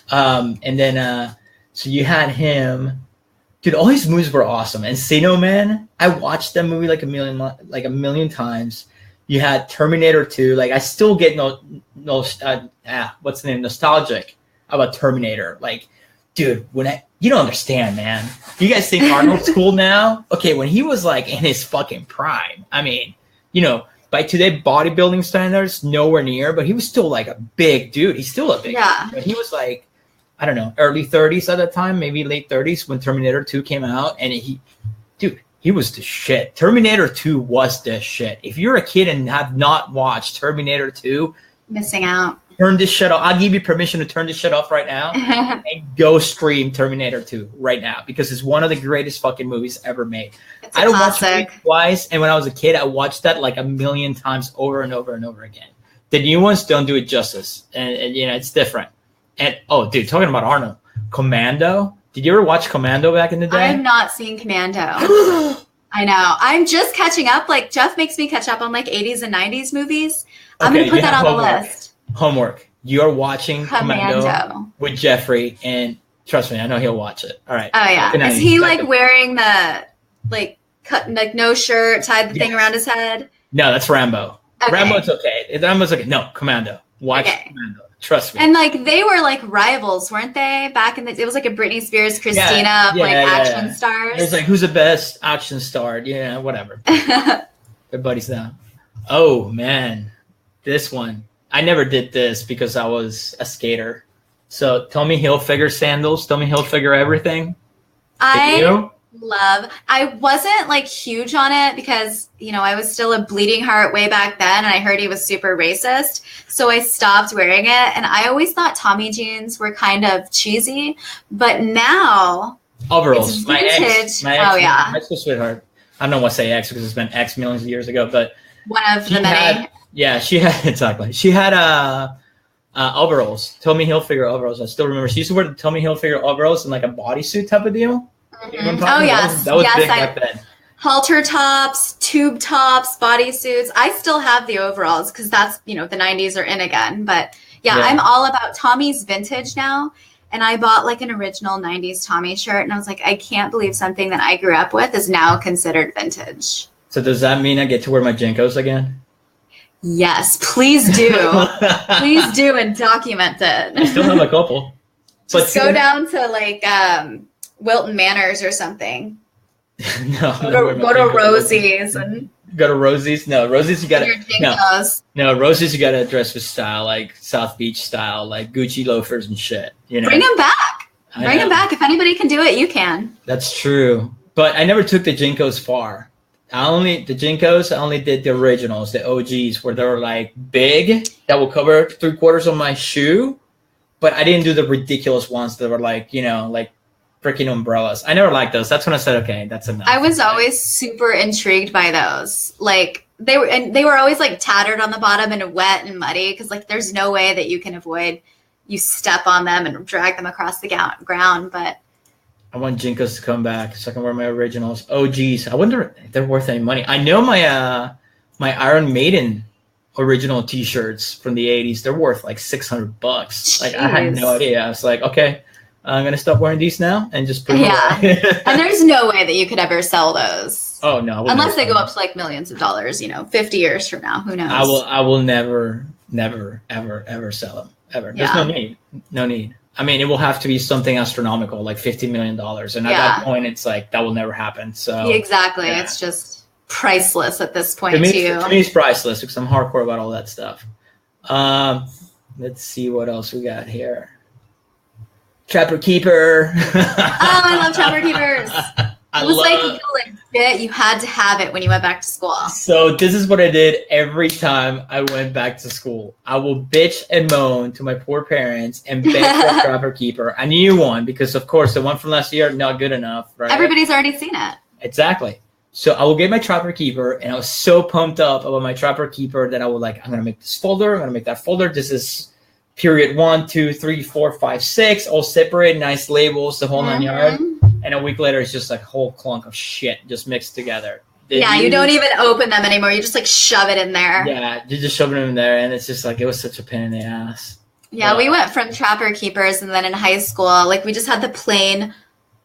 And then so you had him. Dude, all his movies were awesome. Encino Man, I watched that movie like a million times. You had Terminator 2. Like I still get nostalgic about Terminator. Like, dude, you don't understand, man. You guys think Arnold's cool now? Okay, when he was like in his fucking prime, I mean, you know, by today bodybuilding standards, nowhere near, but he was still like a big dude. He's still a big dude. But he was like, I don't know, early 30s at that time, maybe late 30s when Terminator 2 came out. And he was the shit. Terminator 2 was the shit. If you're a kid and have not watched Terminator 2, missing out. Turn this shit off. I'll give you permission to turn this shit off right now and go stream Terminator 2 right now because it's one of the greatest fucking movies ever made. I don't watch it twice, and when I was a kid, I watched that like a million times over and over and over again. The new ones don't do it justice, and you know it's different. And oh, dude, talking about Arnold, Commando. Did you ever watch Commando back in the day? I have not seen Commando. I know. I'm just catching up. Like Jeff makes me catch up on like 80s and 90s movies. I'm gonna put that on the list. Homework. You're watching Commando with Jeffrey, and trust me, I know he'll watch it. All right. Oh yeah. Is he like wearing the like cut, like no shirt, tied the thing around his head? No, that's Rambo. Okay. Rambo's okay. Rambo's okay. No, Commando. Watch Commando. Trust me. And like they were like rivals, weren't they? Back in the, it was like a Britney Spears, Christina, action stars. It's like who's the best action star? Yeah, whatever. Their buddies now. Oh man, this one. I never did this because I was a skater. So Tommy Hilfiger sandals. Tommy Hilfiger everything. I wasn't like huge on it because, you know, I was still a bleeding heart way back then and I heard he was super racist. So I stopped wearing it. And I always thought Tommy jeans were kind of cheesy, but now overalls. My ex, my ex was sweetheart. I don't know what to say ex because it's been ex millions of years ago, but one of the many. She had exactly. She had overalls, Tommy Hilfiger overalls. I still remember she used to wear the Tommy Hilfiger overalls in like a bodysuit type of deal. Mm-hmm. Oh yes, that was big back then. Halter tops, tube tops, bodysuits. I still have the overalls because that's, you know, the 90s are in again. But yeah, I'm all about Tommy's vintage now. And I bought like an original 90s Tommy shirt. And I was like, I can't believe something that I grew up with is now considered vintage. So does that mean I get to wear my Jinkos again? Yes, please do. Please do and document it. I still have a couple. Just go down to like Wilton Manors or something. Go to Rosie's and go to Rosie's. No, Rosie's you gotta no Rosie's you gotta dress with style, like South Beach style, like Gucci loafers and shit. You know, bring them back. Bring them back. If anybody can do it, you can. That's true. But I never took the Jinkos far. I only did the originals, the OGs, where they were like big that will cover 3/4 of my shoe. But I didn't do the ridiculous ones that were like, you know, like freaking umbrellas. I never liked those. That's when I said, okay, that's enough. I was always super intrigued by those. Like they were always like tattered on the bottom and wet and muddy because like there's no way that you can avoid you step on them and drag them across the ground. But I want Jinkos to come back so I can wear my originals. Oh geez, I wonder if they're worth any money. I know my my Iron Maiden original T-shirts from the 80s. They're worth like $600. Like I had no idea. I was like, okay. I'm going to stop wearing these now and just put them away. And there's no way that you could ever sell those. Oh, no. Unless they go up to like millions of dollars, you know, 50 years from now. Who knows? I will never, ever sell them. Ever. There's no need. No need. I mean, it will have to be something astronomical, like $50 million. And at that point, it's like, that will never happen. So exactly. Yeah. It's just priceless at this point, to you. To me, it's priceless because I'm hardcore about all that stuff. Let's see what else we got here. Trapper Keeper. Oh, I love Trapper Keepers. It was like legit. You had to have it when you went back to school. So this is what I did every time I went back to school. I will bitch and moan to my poor parents and beg for a Trapper Keeper. I knew one because, of course, the one from last year, not good enough. Right? Everybody's already seen it. Exactly. So I will get my Trapper Keeper, and I was so pumped up about my Trapper Keeper that I would like, I'm going to make this folder. I'm going to make that folder. This is period 1, 2, 3, 4, 5, 6, all separated, nice labels, the whole 9 yards. And a week later, it's just like a whole clunk of shit just mixed together. You don't even open them anymore. You just like shove it in there. Yeah, you just shove it in there, and it's just like, it was such a pain in the ass. Yeah, we went from Trapper Keepers, and then in high school, like we just had the plain,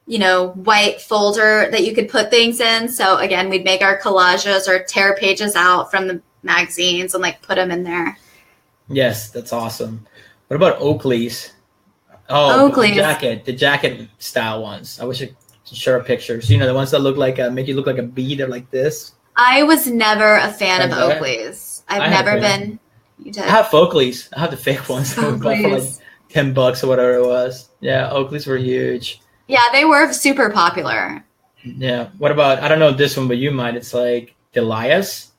you know, white folder that you could put things in. So again, we'd make our collages or tear pages out from the magazines and like put them in there. Yes, that's awesome. What about Oakley's? Oh, Oakley's. The jacket style ones. I wish I could share pictures. You know, the ones that look like make you look like a bee. They're like this. I was never a fan of Oakley's. I've never been. You did. I have Oakley's. I have the fake ones that we bought for like $10 or whatever it was. Yeah, Oakley's were huge. Yeah, they were super popular. Yeah. What about, I don't know this one, but you might. It's like Delia's.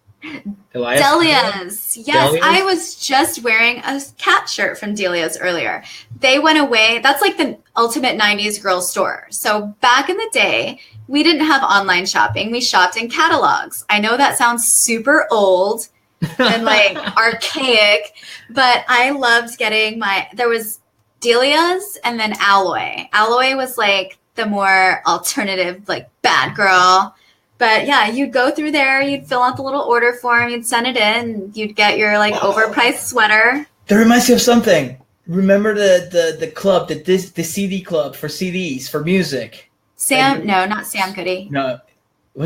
Delia's. Yes, Delia's? I was just wearing a cat shirt from Delia's earlier. They went away. That's like the ultimate 90s girl store. So back in the day, we didn't have online shopping. We shopped in catalogs. I know that sounds super old and like archaic, but I loved getting there was Delia's and then Alloy. Alloy was like the more alternative, like bad girl. But yeah, you'd go through there, you'd fill out the little order form, you'd send it in, you'd get your like overpriced sweater. That reminds me of something. Remember the club, the CD club for CDs, for music? No, not Sam Goody. No,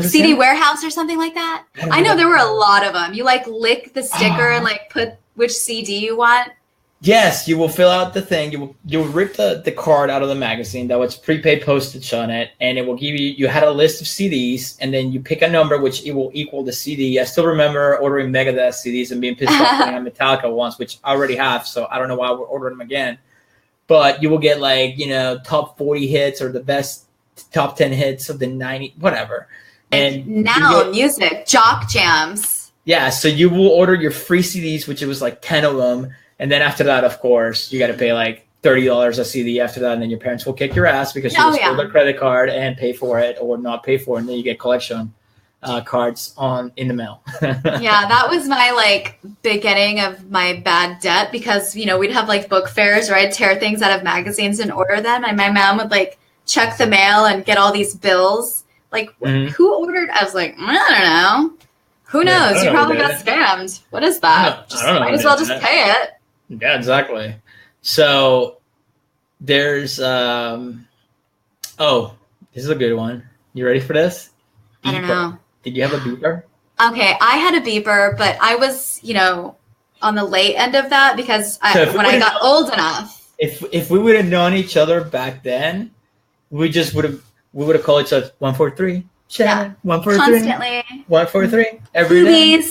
CD Warehouse or something like that. I know there were a lot of them. You like lick the sticker and like put which CD you want. Yes, you will fill out the thing. You will rip the card out of the magazine that was prepaid postage on it, and it will give you had a list of CDs, and then you pick a number which it will equal the CD. I still remember ordering Megadeth CDs and being pissed off when I had Metallica once, which I already have, so I don't know why we're ordering them again. But you will get like, top 40 hits or the best top 10 hits of the 90, whatever. And now music, jock jams. Yeah, so you will order your free CDs, which it was like 10 of them. And then after that, of course, you got to pay like $30 a CD after that. And then your parents will kick your ass because you steal their credit card and pay for it or not pay for it. And then you get collection cards in the mail. Yeah, that was my like beginning of my bad debt because, we'd have like book fairs where I'd tear things out of magazines and order them. And my mom would like check the mail and get all these bills. Like, who ordered? I was like, I don't know. Who knows? You probably got scammed. What is that? Might as well just pay it. Yeah, exactly. So there's this is a good one. You ready for this? Beeper. I don't know. Did you have a beeper? Okay, I had a beeper, but I was, on the late end of that because when I got old enough. If we would have known each other back then, we would have called each other 143. Shanon, 143. Constantly. 143 every day.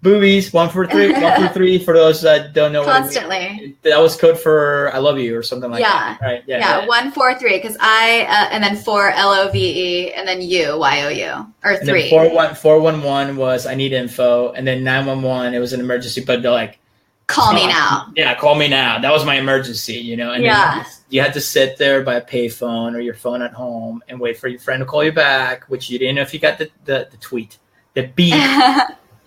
Boobies, 143, 143 for those that don't know. Constantly. That was code for I love you or something like that. Right. Yeah. 143 because and then 4 LOVE and then U YOU or 3. 411 was I need info, and then 911 it was an emergency, but they're like call me now. Yeah, call me now. That was my emergency, and then you had to sit there by a payphone or your phone at home and wait for your friend to call you back, which you didn't know if you got the tweet, the beep.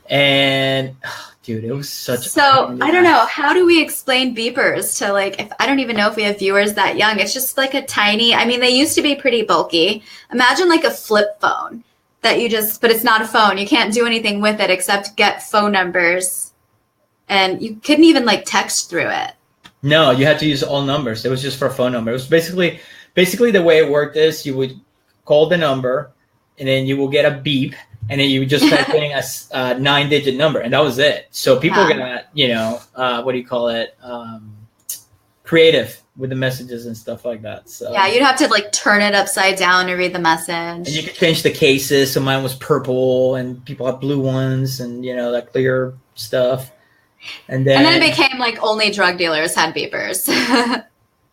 And dude, it was such I don't know, how do we explain beepers to I don't even know if we have viewers that young. It's just like a tiny, they used to be pretty bulky. Imagine like a flip phone that but it's not a phone. You can't do anything with it except get phone numbers, and you couldn't even text through it. No, you had to use all numbers. It was just for a phone number. It was basically the way it worked is you would call the number and then you will get a beep. And then you just start getting a 9-digit number, and that was it. So people got, what do you call it? Creative with the messages and stuff like that. So yeah, you'd have to turn it upside down to read the message. And you could change the cases. So mine was purple, and people had blue ones, and that clear stuff. And then it became only drug dealers had beepers.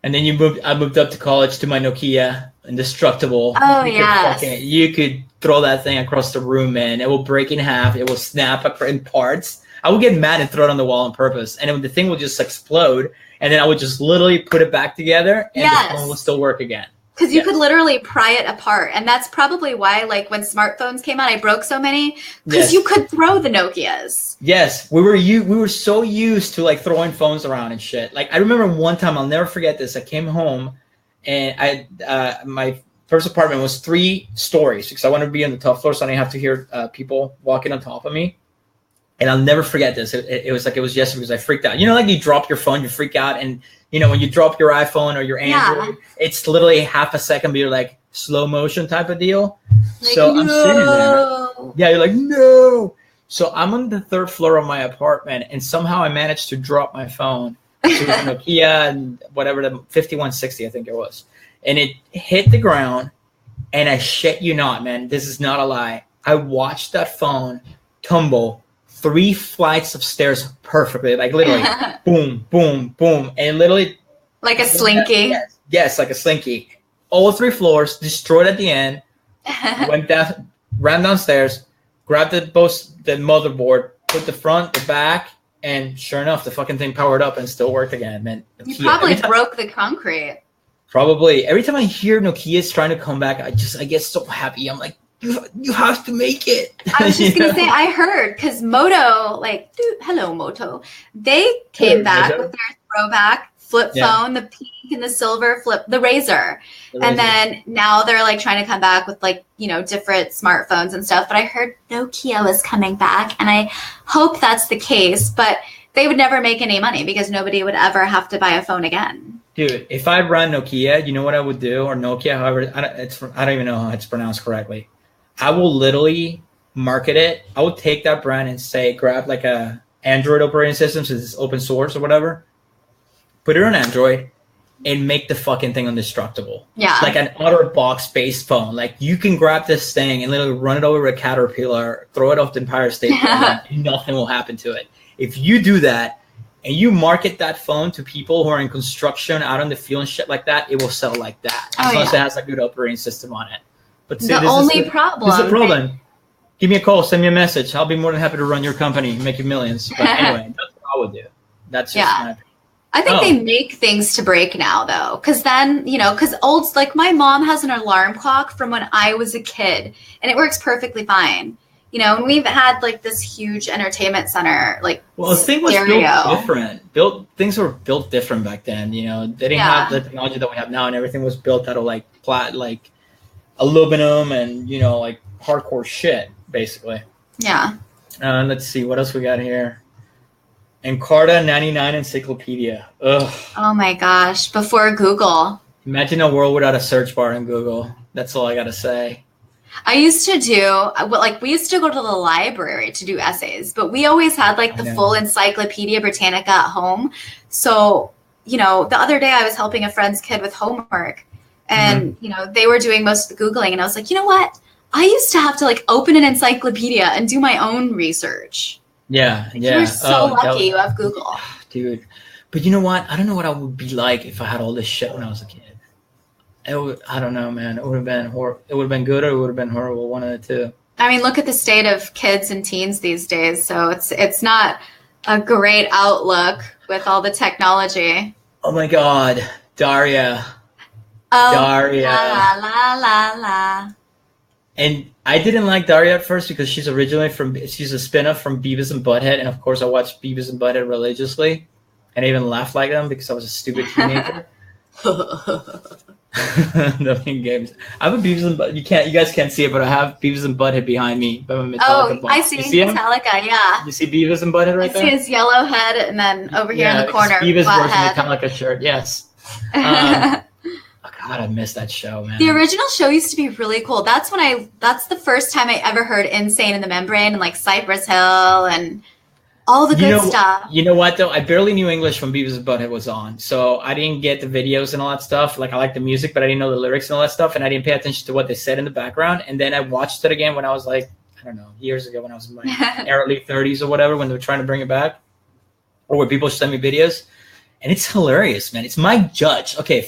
And then I moved up to college to my Nokia, indestructible. Oh yeah. You could throw that thing across the room, man. It will break in half. It will snap in parts. I would get mad and throw it on the wall on purpose, and the thing will just explode. And then I would just literally put it back together, and the phone will still work again. Because you could literally pry it apart, and that's probably why, when smartphones came out, I broke so many. Because you could throw the Nokias. Yes, we were so used to throwing phones around and shit. I remember one time, I'll never forget this. I came home, and my first apartment was 3 stories because I wanted to be on the top floor, so I didn't have to hear people walking on top of me. And I'll never forget this. It was it was yesterday because I freaked out. You drop your phone, you freak out, and when you drop your iPhone or your Android, it's literally half a second, but you're slow motion type of deal. So I'm sitting there. Yeah, you're no. So I'm on the 3rd floor of my apartment, and somehow I managed to drop my phone. So it was a Nokia and whatever, the 5160, I think it was. And it hit the ground, and I shit you not, man. This is not a lie. I watched that phone tumble 3 flights of stairs perfectly, literally, boom, boom, boom, and literally like a slinky. Yes, like a slinky. All 3 floors, destroyed at the end. Went down, ran downstairs, grabbed the motherboard, put the front, the back, and sure enough, the fucking thing powered up and still worked again. Man, you probably broke the concrete. Probably. Every time I hear Nokia's trying to come back, I get so happy. I'm like, you have to make it. I was just going to say, I heard, because Moto, hello, Moto. They came back with their throwback flip phone, the pink and the silver flip, the Razor. And then now they're trying to come back with different smartphones and stuff. But I heard Nokia was coming back, and I hope that's the case. But they would never make any money because nobody would ever have to buy a phone again. Dude, if I ran Nokia, you know what I would do? Or Nokia, however, I don't even know how it's pronounced correctly. I will literally market it. I would take that brand and say, grab like a Android operating system, since it's open source or whatever, put it on Android and make the fucking thing indestructible. Yeah. Like an OtterBox based phone. Like you can grab this thing and literally run it over a caterpillar, throw it off the Empire State Building, and nothing will happen to it. If you do that and you market that phone to people who are in construction, out on the field and shit like that, it will sell like that. As long as it has a good operating system on it. But see, the only problem. This is the problem. Give me a call, send me a message. I'll be more than happy to run your company and make you millions. But anyway, that's what I would do. That's just my opinion. I think they make things to break now, though. Because then, because like my mom has an alarm clock from when I was a kid, and it works perfcapperfectly fine. And we've had like this huge entertainment center, like the thing was built different. Things were built different back then. They didn't have the technology that we have now, and everything was built out of like aluminum and like hardcore shit, basically. Yeah. Let's see what else we got here. Encarta 99 Encyclopedia. Ugh. Oh my gosh! Before Google. Imagine a world without a search bar in Google. That's all I gotta say. I used to do we used to go to the library to do essays, but we always had like the full Encyclopedia Britannica at home. So, the other day I was helping a friend's kid with homework, and they were doing most of the Googling, and I was like, you know what? I used to have to like open an encyclopedia and do my own research. Yeah. You're so lucky you have Google. Dude. But you know what? I don't know what I would be like if I had all this shit when I was a kid. I don't know, man. It would have been it would have been good or it would have been horrible, one of the two. I mean, look at the state of kids and teens these days. So it's not a great outlook with all the technology. Oh my God. Daria. Oh, Daria. La, la, la, la. And I didn't like Daria at first because she's a spin-off from Beavis and Butthead. And of course I watched Beavis and Butthead religiously. And I even laughed like them because I was a stupid teenager. Nothing games. I have a Beavis and Butthead. You guys can't see it, but I have Beavis and Butthead behind me. I see. Metallica, yeah. You see Beavis and Butthead right there? I see his yellow head, and then over here in the corner, Beavis wears a Metallica shirt. Yes. God, I miss that show, man. The original show used to be really cool. That's the first time I ever heard Insane in the Membrane and like Cypress Hill and all the good stuff. You know what, though? I barely knew English when Beavis and Butthead was on. So I didn't get the videos and all that stuff. Like, I liked the music, but I didn't know the lyrics and all that stuff. And I didn't pay attention to what they said in the background. And then I watched it again when I was like, I don't know, years ago when I was in my early 30s or whatever, when they were trying to bring it back. Or when people send me videos. And it's hilarious, man. It's Mike Judge. Okay,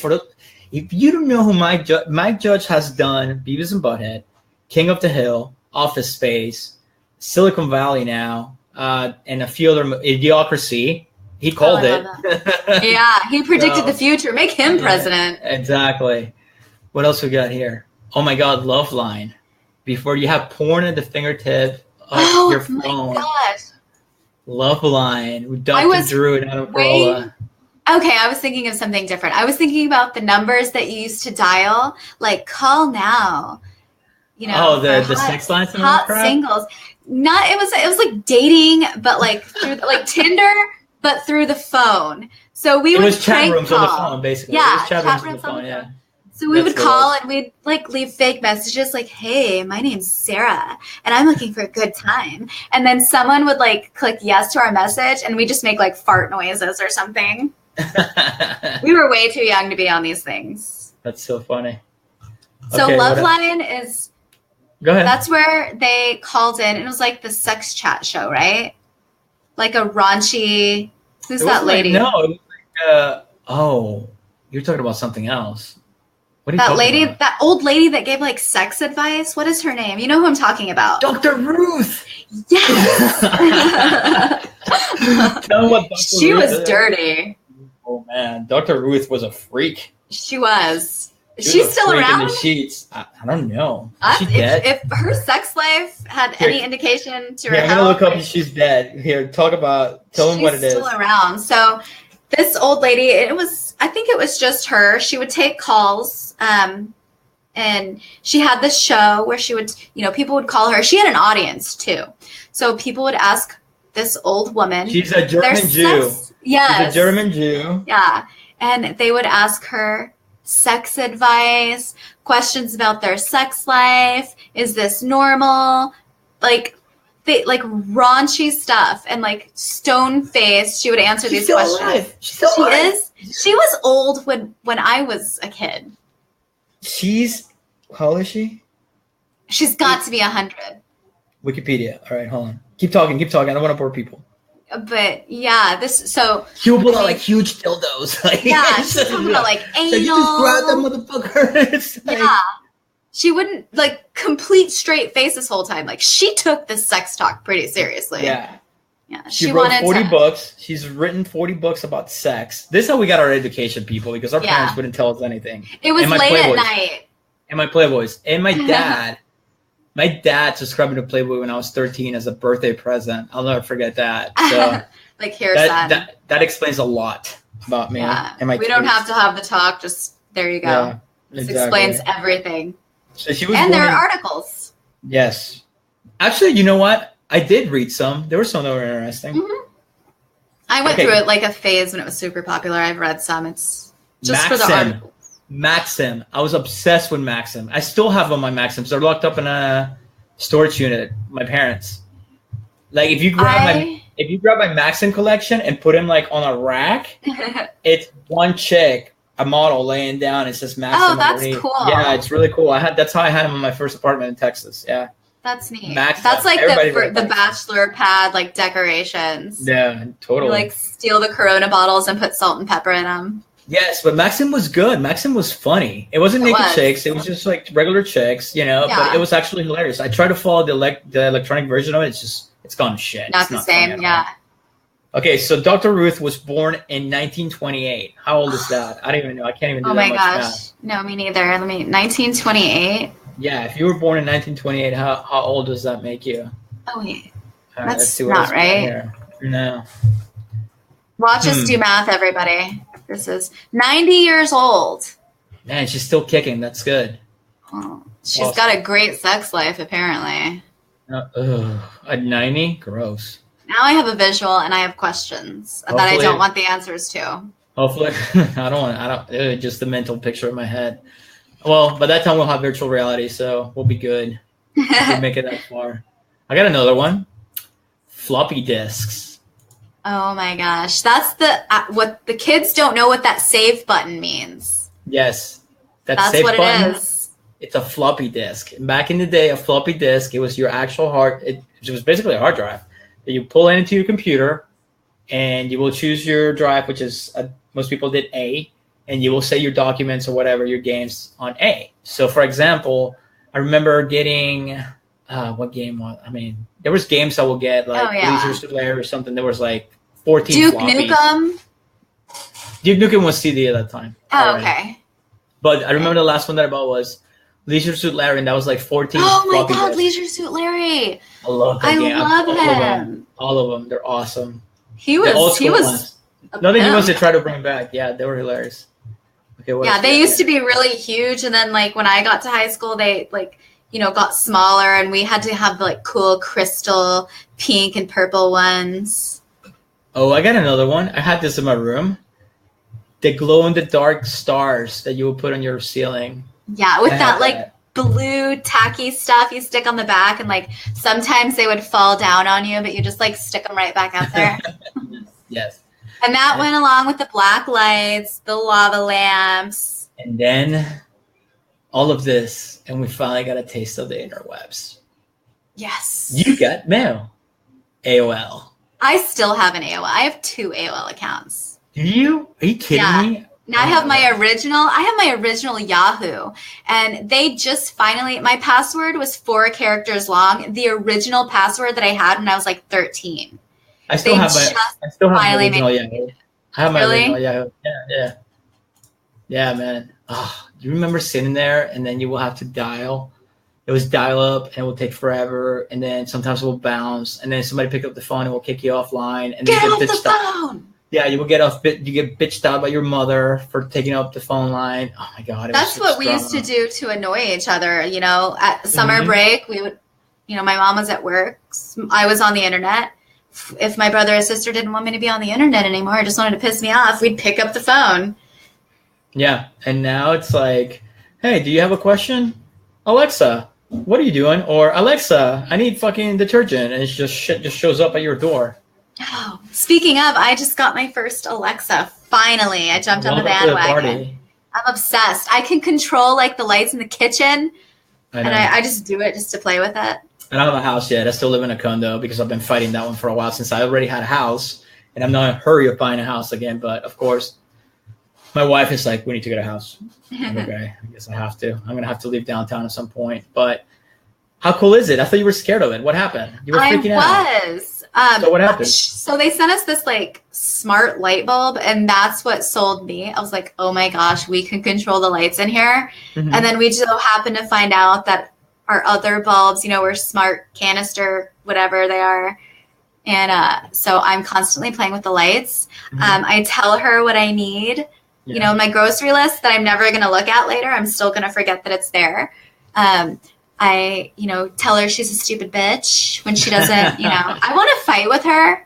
if you don't know who Mike Judge has done Beavis and Butthead, King of the Hill, Office Space, Silicon Valley now, and a few other Idiocracy. He called it. Yeah, he predicted the future. Make him president. Exactly. What else we got here? Oh my God, Loveline. Before you have porn at the fingertip of your phone. Oh my gosh. Loveline with Dr. Drew and Adam Carolla. Okay, I was thinking of something different. I was thinking about the numbers that you used to dial, like call now. The sex lines and hot singles. It was like dating, but like through like Tinder, but through the phone. So we would chat rooms on the phone, basically. Yeah, it was chat rooms on the phone. Yeah. So we would call and we'd like leave fake messages like, "Hey, my name's Sarah, and I'm looking for a good time." And then someone would like click yes to our message, and we just make like fart noises or something. We were way too young to be on these things. That's so funny. So Loveline is. Go ahead. That's where they called in. It was like the sex chat show, right? Like a raunchy. Who's that lady? It was like, you're talking about something else. What are you talking about? That old lady that gave like sex advice. What is her name? You know who I'm talking about? Dr. Ruth. Yes. Tell what Dr. She Ruth was dirty. Oh man, Dr. Ruth was a freak. She was. She's still around? In the sheets. I don't know. If her sex life had any indication to her health. I'm going to look up if she's dead. Here, tell them what it is. She's still around. So this old lady, I think it was just her. She would take calls, and she had this show where she would, people would call her. She had an audience too. So people would ask this old woman. She's a German Jew. Yes. She's a German Jew. Yeah. And they would ask her sex advice, questions about their sex life. Is this normal? Like raunchy stuff, and like stone faced. She would answer these questions. Alive. She is. She was old when I was a kid. How old is she? She's got to be 100. Wikipedia. All right, hold on. Keep talking. I don't want to bore people. But yeah, she would pull out like huge dildos. Like, yeah, she's talking about like anal. You just grab that motherfucker. Yeah. She wouldn't like complete straight face this whole time. Like she took the sex talk pretty seriously. Yeah. Yeah. She wrote 40 books. She's written 40 books about sex. This is how we got our education, people, because our parents wouldn't tell us anything. It was late at night. And my Playboys. And my dad. My dad subscribed me to Playboy when I was 13 as a birthday present. I'll never forget that. So like here's that explains a lot about me. Yeah. And my we don't have to have the talk. Just there you go. Yeah, this explains everything. So she was there are articles. Yes. Actually, you know what? I did read some. There were some that were interesting. Mm-hmm. I went through it like a phase when it was super popular. I've read some. It's just for the articles. Maxim. I was obsessed with Maxim. I still have all my Maxims. They're locked up in a storage unit. My parents. Like if you grab my Maxim collection and put him like on a rack, it's one chick, a model laying down. It says Maxim. Oh, that's underneath. Cool. Yeah, it's really cool. That's how I had him in my first apartment in Texas. Yeah. That's neat. Maxim. That's like the bachelor pad like decorations. Yeah, totally. You like steal the Corona bottles and put salt and pepper in them. Yes, but Maxim was good. Maxim was funny. It wasn't naked chicks. It was just like regular chicks, but it was actually hilarious. I tried to follow the electronic version of it. It's gone to shit. Not the same, yeah. Okay, so Dr. Ruth was born in 1928. How old is that? I don't even know. I can't even do that much math. Oh my gosh. No, me neither. 1928. Yeah, if you were born in 1928, how old does that make you? Oh, wait. That's not right. No. Watch us do math, everybody. This is 90 years old. Man, she's still kicking. That's good. Oh, she's got a great sex life, apparently. At 90? Gross. Now I have a visual and I have questions that I don't want the answers to. Hopefully. I don't just the mental picture in my head. Well, by that time we'll have virtual reality, so we'll be good. We'll make it that far. I got another one. Floppy disks. Oh my gosh. That's what the kids don't know what that save button means. Yes. That's what it is. It's a floppy disk. Back in the day, a floppy disk, it was your actual it was basically a hard drive that you pull into your computer and you will choose your drive, which is most people did A, and you will save your documents or whatever, your games on A. So for example, I remember getting what game was there was games I will get like Leisure Suit Larry or something. There was like 14 Duke floppies. Nukem. Duke Nukem was CD at that time. Oh, okay. But I remember the last one that I bought was Leisure Suit Larry, and that was like 14. Oh my god, Leisure Suit Larry! I love that game. I love him. All of them, they're awesome. He was. Nothing he was to try to bring back. Yeah, they were hilarious. Okay, they used to be really huge, and then like when I got to high school, they got smaller, and we had to have like cool crystal pink and purple ones. Oh, I got another one. I had this in my room. The glow-in-the-dark stars that you would put on your ceiling. Yeah, with that blue tacky stuff you stick on the back, and like sometimes they would fall down on you, but you just like stick them right back out there. Yes. And that went along with the black lights, the lava lamps. And then all of this, and we finally got a taste of the interwebs. Yes. You got mail. AOL. I still have an AOL. I have 2 AOL accounts. Do you? Are you kidding me? Now I have my original Yahoo, and they just finally, my password was 4 characters long. The original password that I had when I was like 13. I still have my original Yahoo. I have my original Yahoo. Yeah. Yeah, man. Oh, do you remember sitting there and then you will have to dial? It was dial up and it will take forever, and then sometimes it will bounce, and then somebody pick up the phone and will kick you offline. And get off the phone. Yeah, you will get you get bitched out by your mother for taking up the phone line. Oh my god. That's what we used to do to annoy each other. At summer break, we would, my mom was at work. I was on the internet. If my brother or sister didn't want me to be on the internet anymore, just wanted to piss me off, we'd pick up the phone. Yeah, and now it's like, hey, do you have a question? Alexa, what are you doing? Or Alexa, I need fucking detergent, and it's just shit just shows up at your door. Oh, speaking of, I just got my first Alexa. Finally, I jumped on the bandwagon. I'm obsessed. I can control like the lights in the kitchen, and I just do it just to play with it. I don't have a house yet. I still live in a condo because I've been fighting that one for a while since I already had a house, and I'm not in a hurry of buying a house again. But of course, my wife is like, we need to get a house. I'm okay, I guess I have to. I'm going to have to leave downtown at some point. But how cool is it? I thought you were scared of it. What happened? You were freaking out. I was. So what happened? So they sent us this like smart light bulb, and that's what sold me. I was like, oh my gosh, we can control the lights in here. Mm-hmm. And then we just happened to find out that our other bulbs, were smart canister, whatever they are. And so I'm constantly playing with the lights. Mm-hmm. I tell her what I need. Yeah. My grocery list that I'm never going to look at later, I'm still going to forget that it's there. I, tell her she's a stupid bitch when she doesn't, I want to fight with her,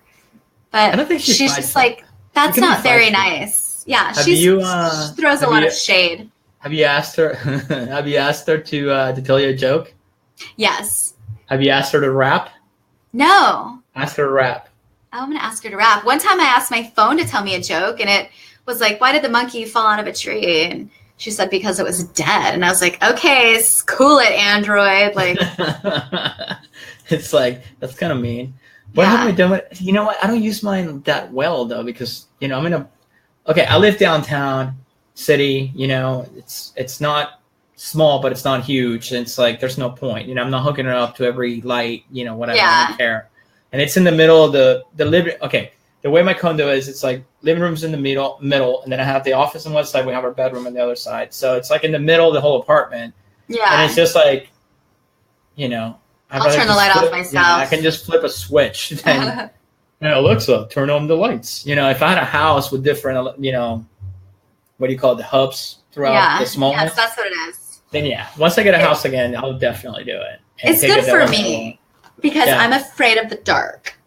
but I don't think she's just like, that's not very nice. Yeah. She throws a lot of shade. Have you asked her, to tell you a joke? Yes. Have you asked her to rap? No. Ask her to rap. I'm going to ask her to rap. One time I asked my phone to tell me a joke, and it was like, why did the monkey fall out of a tree? And she said, because it was dead. And I was like, okay, cool it, Android. Like, it's like, that's kind of mean. What have I done with, you know what? I don't use mine that well though, because, I live downtown city, it's not small, but it's not huge. And it's like, there's no point, I'm not hooking it up to every light, whatever. I don't care. And it's in the middle of the living. Okay. The way my condo is, it's like living room's in the middle, and then I have the office on one side. We have our bedroom on the other side. So it's like in the middle of the whole apartment. Yeah. And it's just like, I'll turn the light off myself. I can just flip a switch. And Alexa, turn on the lights. If I had a house with different, what do you call it, the hubs throughout the smallness. Yes, that's what it is. Then once I get a house again, I'll definitely do it. It's good for me because I'm afraid of the dark.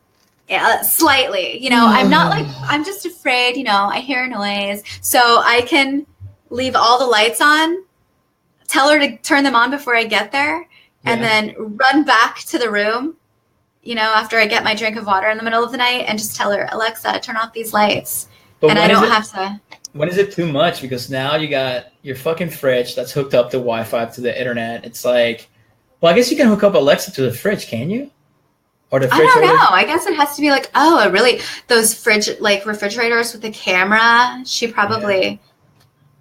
Yeah, slightly, I'm just afraid, I hear a noise. So I can leave all the lights on, tell her to turn them on before I get there, and then run back to the room, after I get my drink of water in the middle of the night and just tell her, Alexa, turn off these lights. But and I don't have to. When is it too much? Because now you got your fucking fridge that's hooked up to Wi-Fi to the internet. It's like, well, I guess you can hook up Alexa to the fridge, can you? Or the I don't know. I guess it has to be like, those refrigerators with the camera. She probably.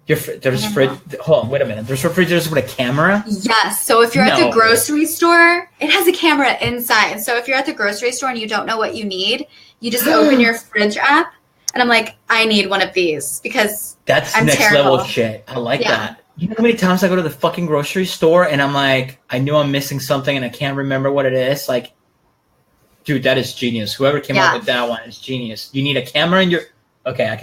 There's fridge. Hold on, wait a minute. There's refrigerators with a camera? Yes. So if you're at the grocery store, it has a camera inside. So if you're at the grocery store and you don't know what you need, you just open your fridge app, and I'm like, I need one of these because I'm next terrible. Level shit. I like that. You know how many times I go to the fucking grocery store and I'm like, I know I'm missing something and I can't remember what it is. Like, dude, that is genius. Whoever came up with that one is genius. You need a camera in your. Okay,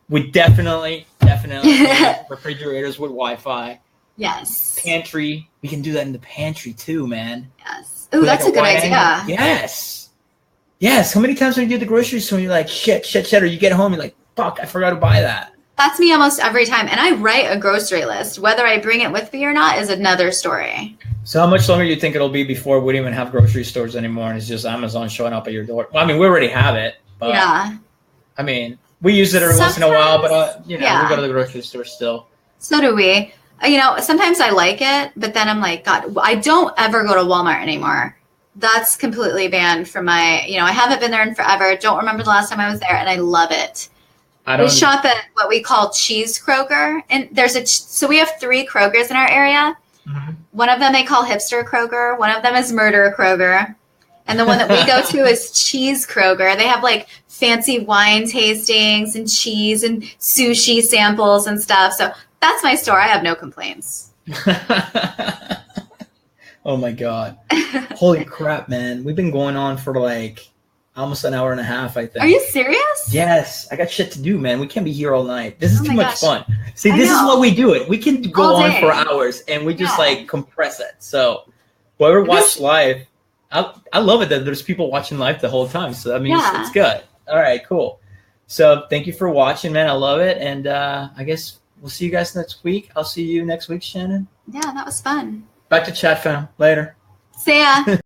we definitely need refrigerators with Wi-Fi. Yes. Pantry. We can do that in the pantry too, man. Yes. Oh, that's a good idea. Yes. Yes. How many times when you do the grocery store, you're like, shit, or you get home, you're like, fuck, I forgot to buy that. That's me almost every time. And I write a grocery list. Whether I bring it with me or not is another story. So how much longer do you think it'll be before we don't even have grocery stores anymore and it's just Amazon showing up at your door? Well, I mean, we already have it. But, I mean, we use it every once in a while, but, we go to the grocery store still. So do we. Sometimes I like it, but then I'm like, God, I don't ever go to Walmart anymore. That's completely banned from my, I haven't been there in forever. Don't remember the last time I was there, and I love it. We shop at what we call Cheese Kroger, and so we have 3 Krogers in our area. Mm-hmm. One of them they call Hipster Kroger. One of them is Murder Kroger. And the one that we go to is Cheese Kroger. They have like fancy wine tastings and cheese and sushi samples and stuff. So that's my store. I have no complaints. Oh my God. Holy crap, man. We've been going on for like almost an hour and a half, I think. Are you serious? Yes. I got shit to do, man. We can't be here all night. This is too much fun. See, this is what we do it. We can go on for hours and we just like compress it. So whoever watched live, I love it that there's people watching live the whole time. So that means it's good. All right, cool. So thank you for watching, man. I love it. And I guess we'll see you guys next week. I'll see you next week, Shannon. Yeah, that was fun. Back to chat, fam. Later. See ya.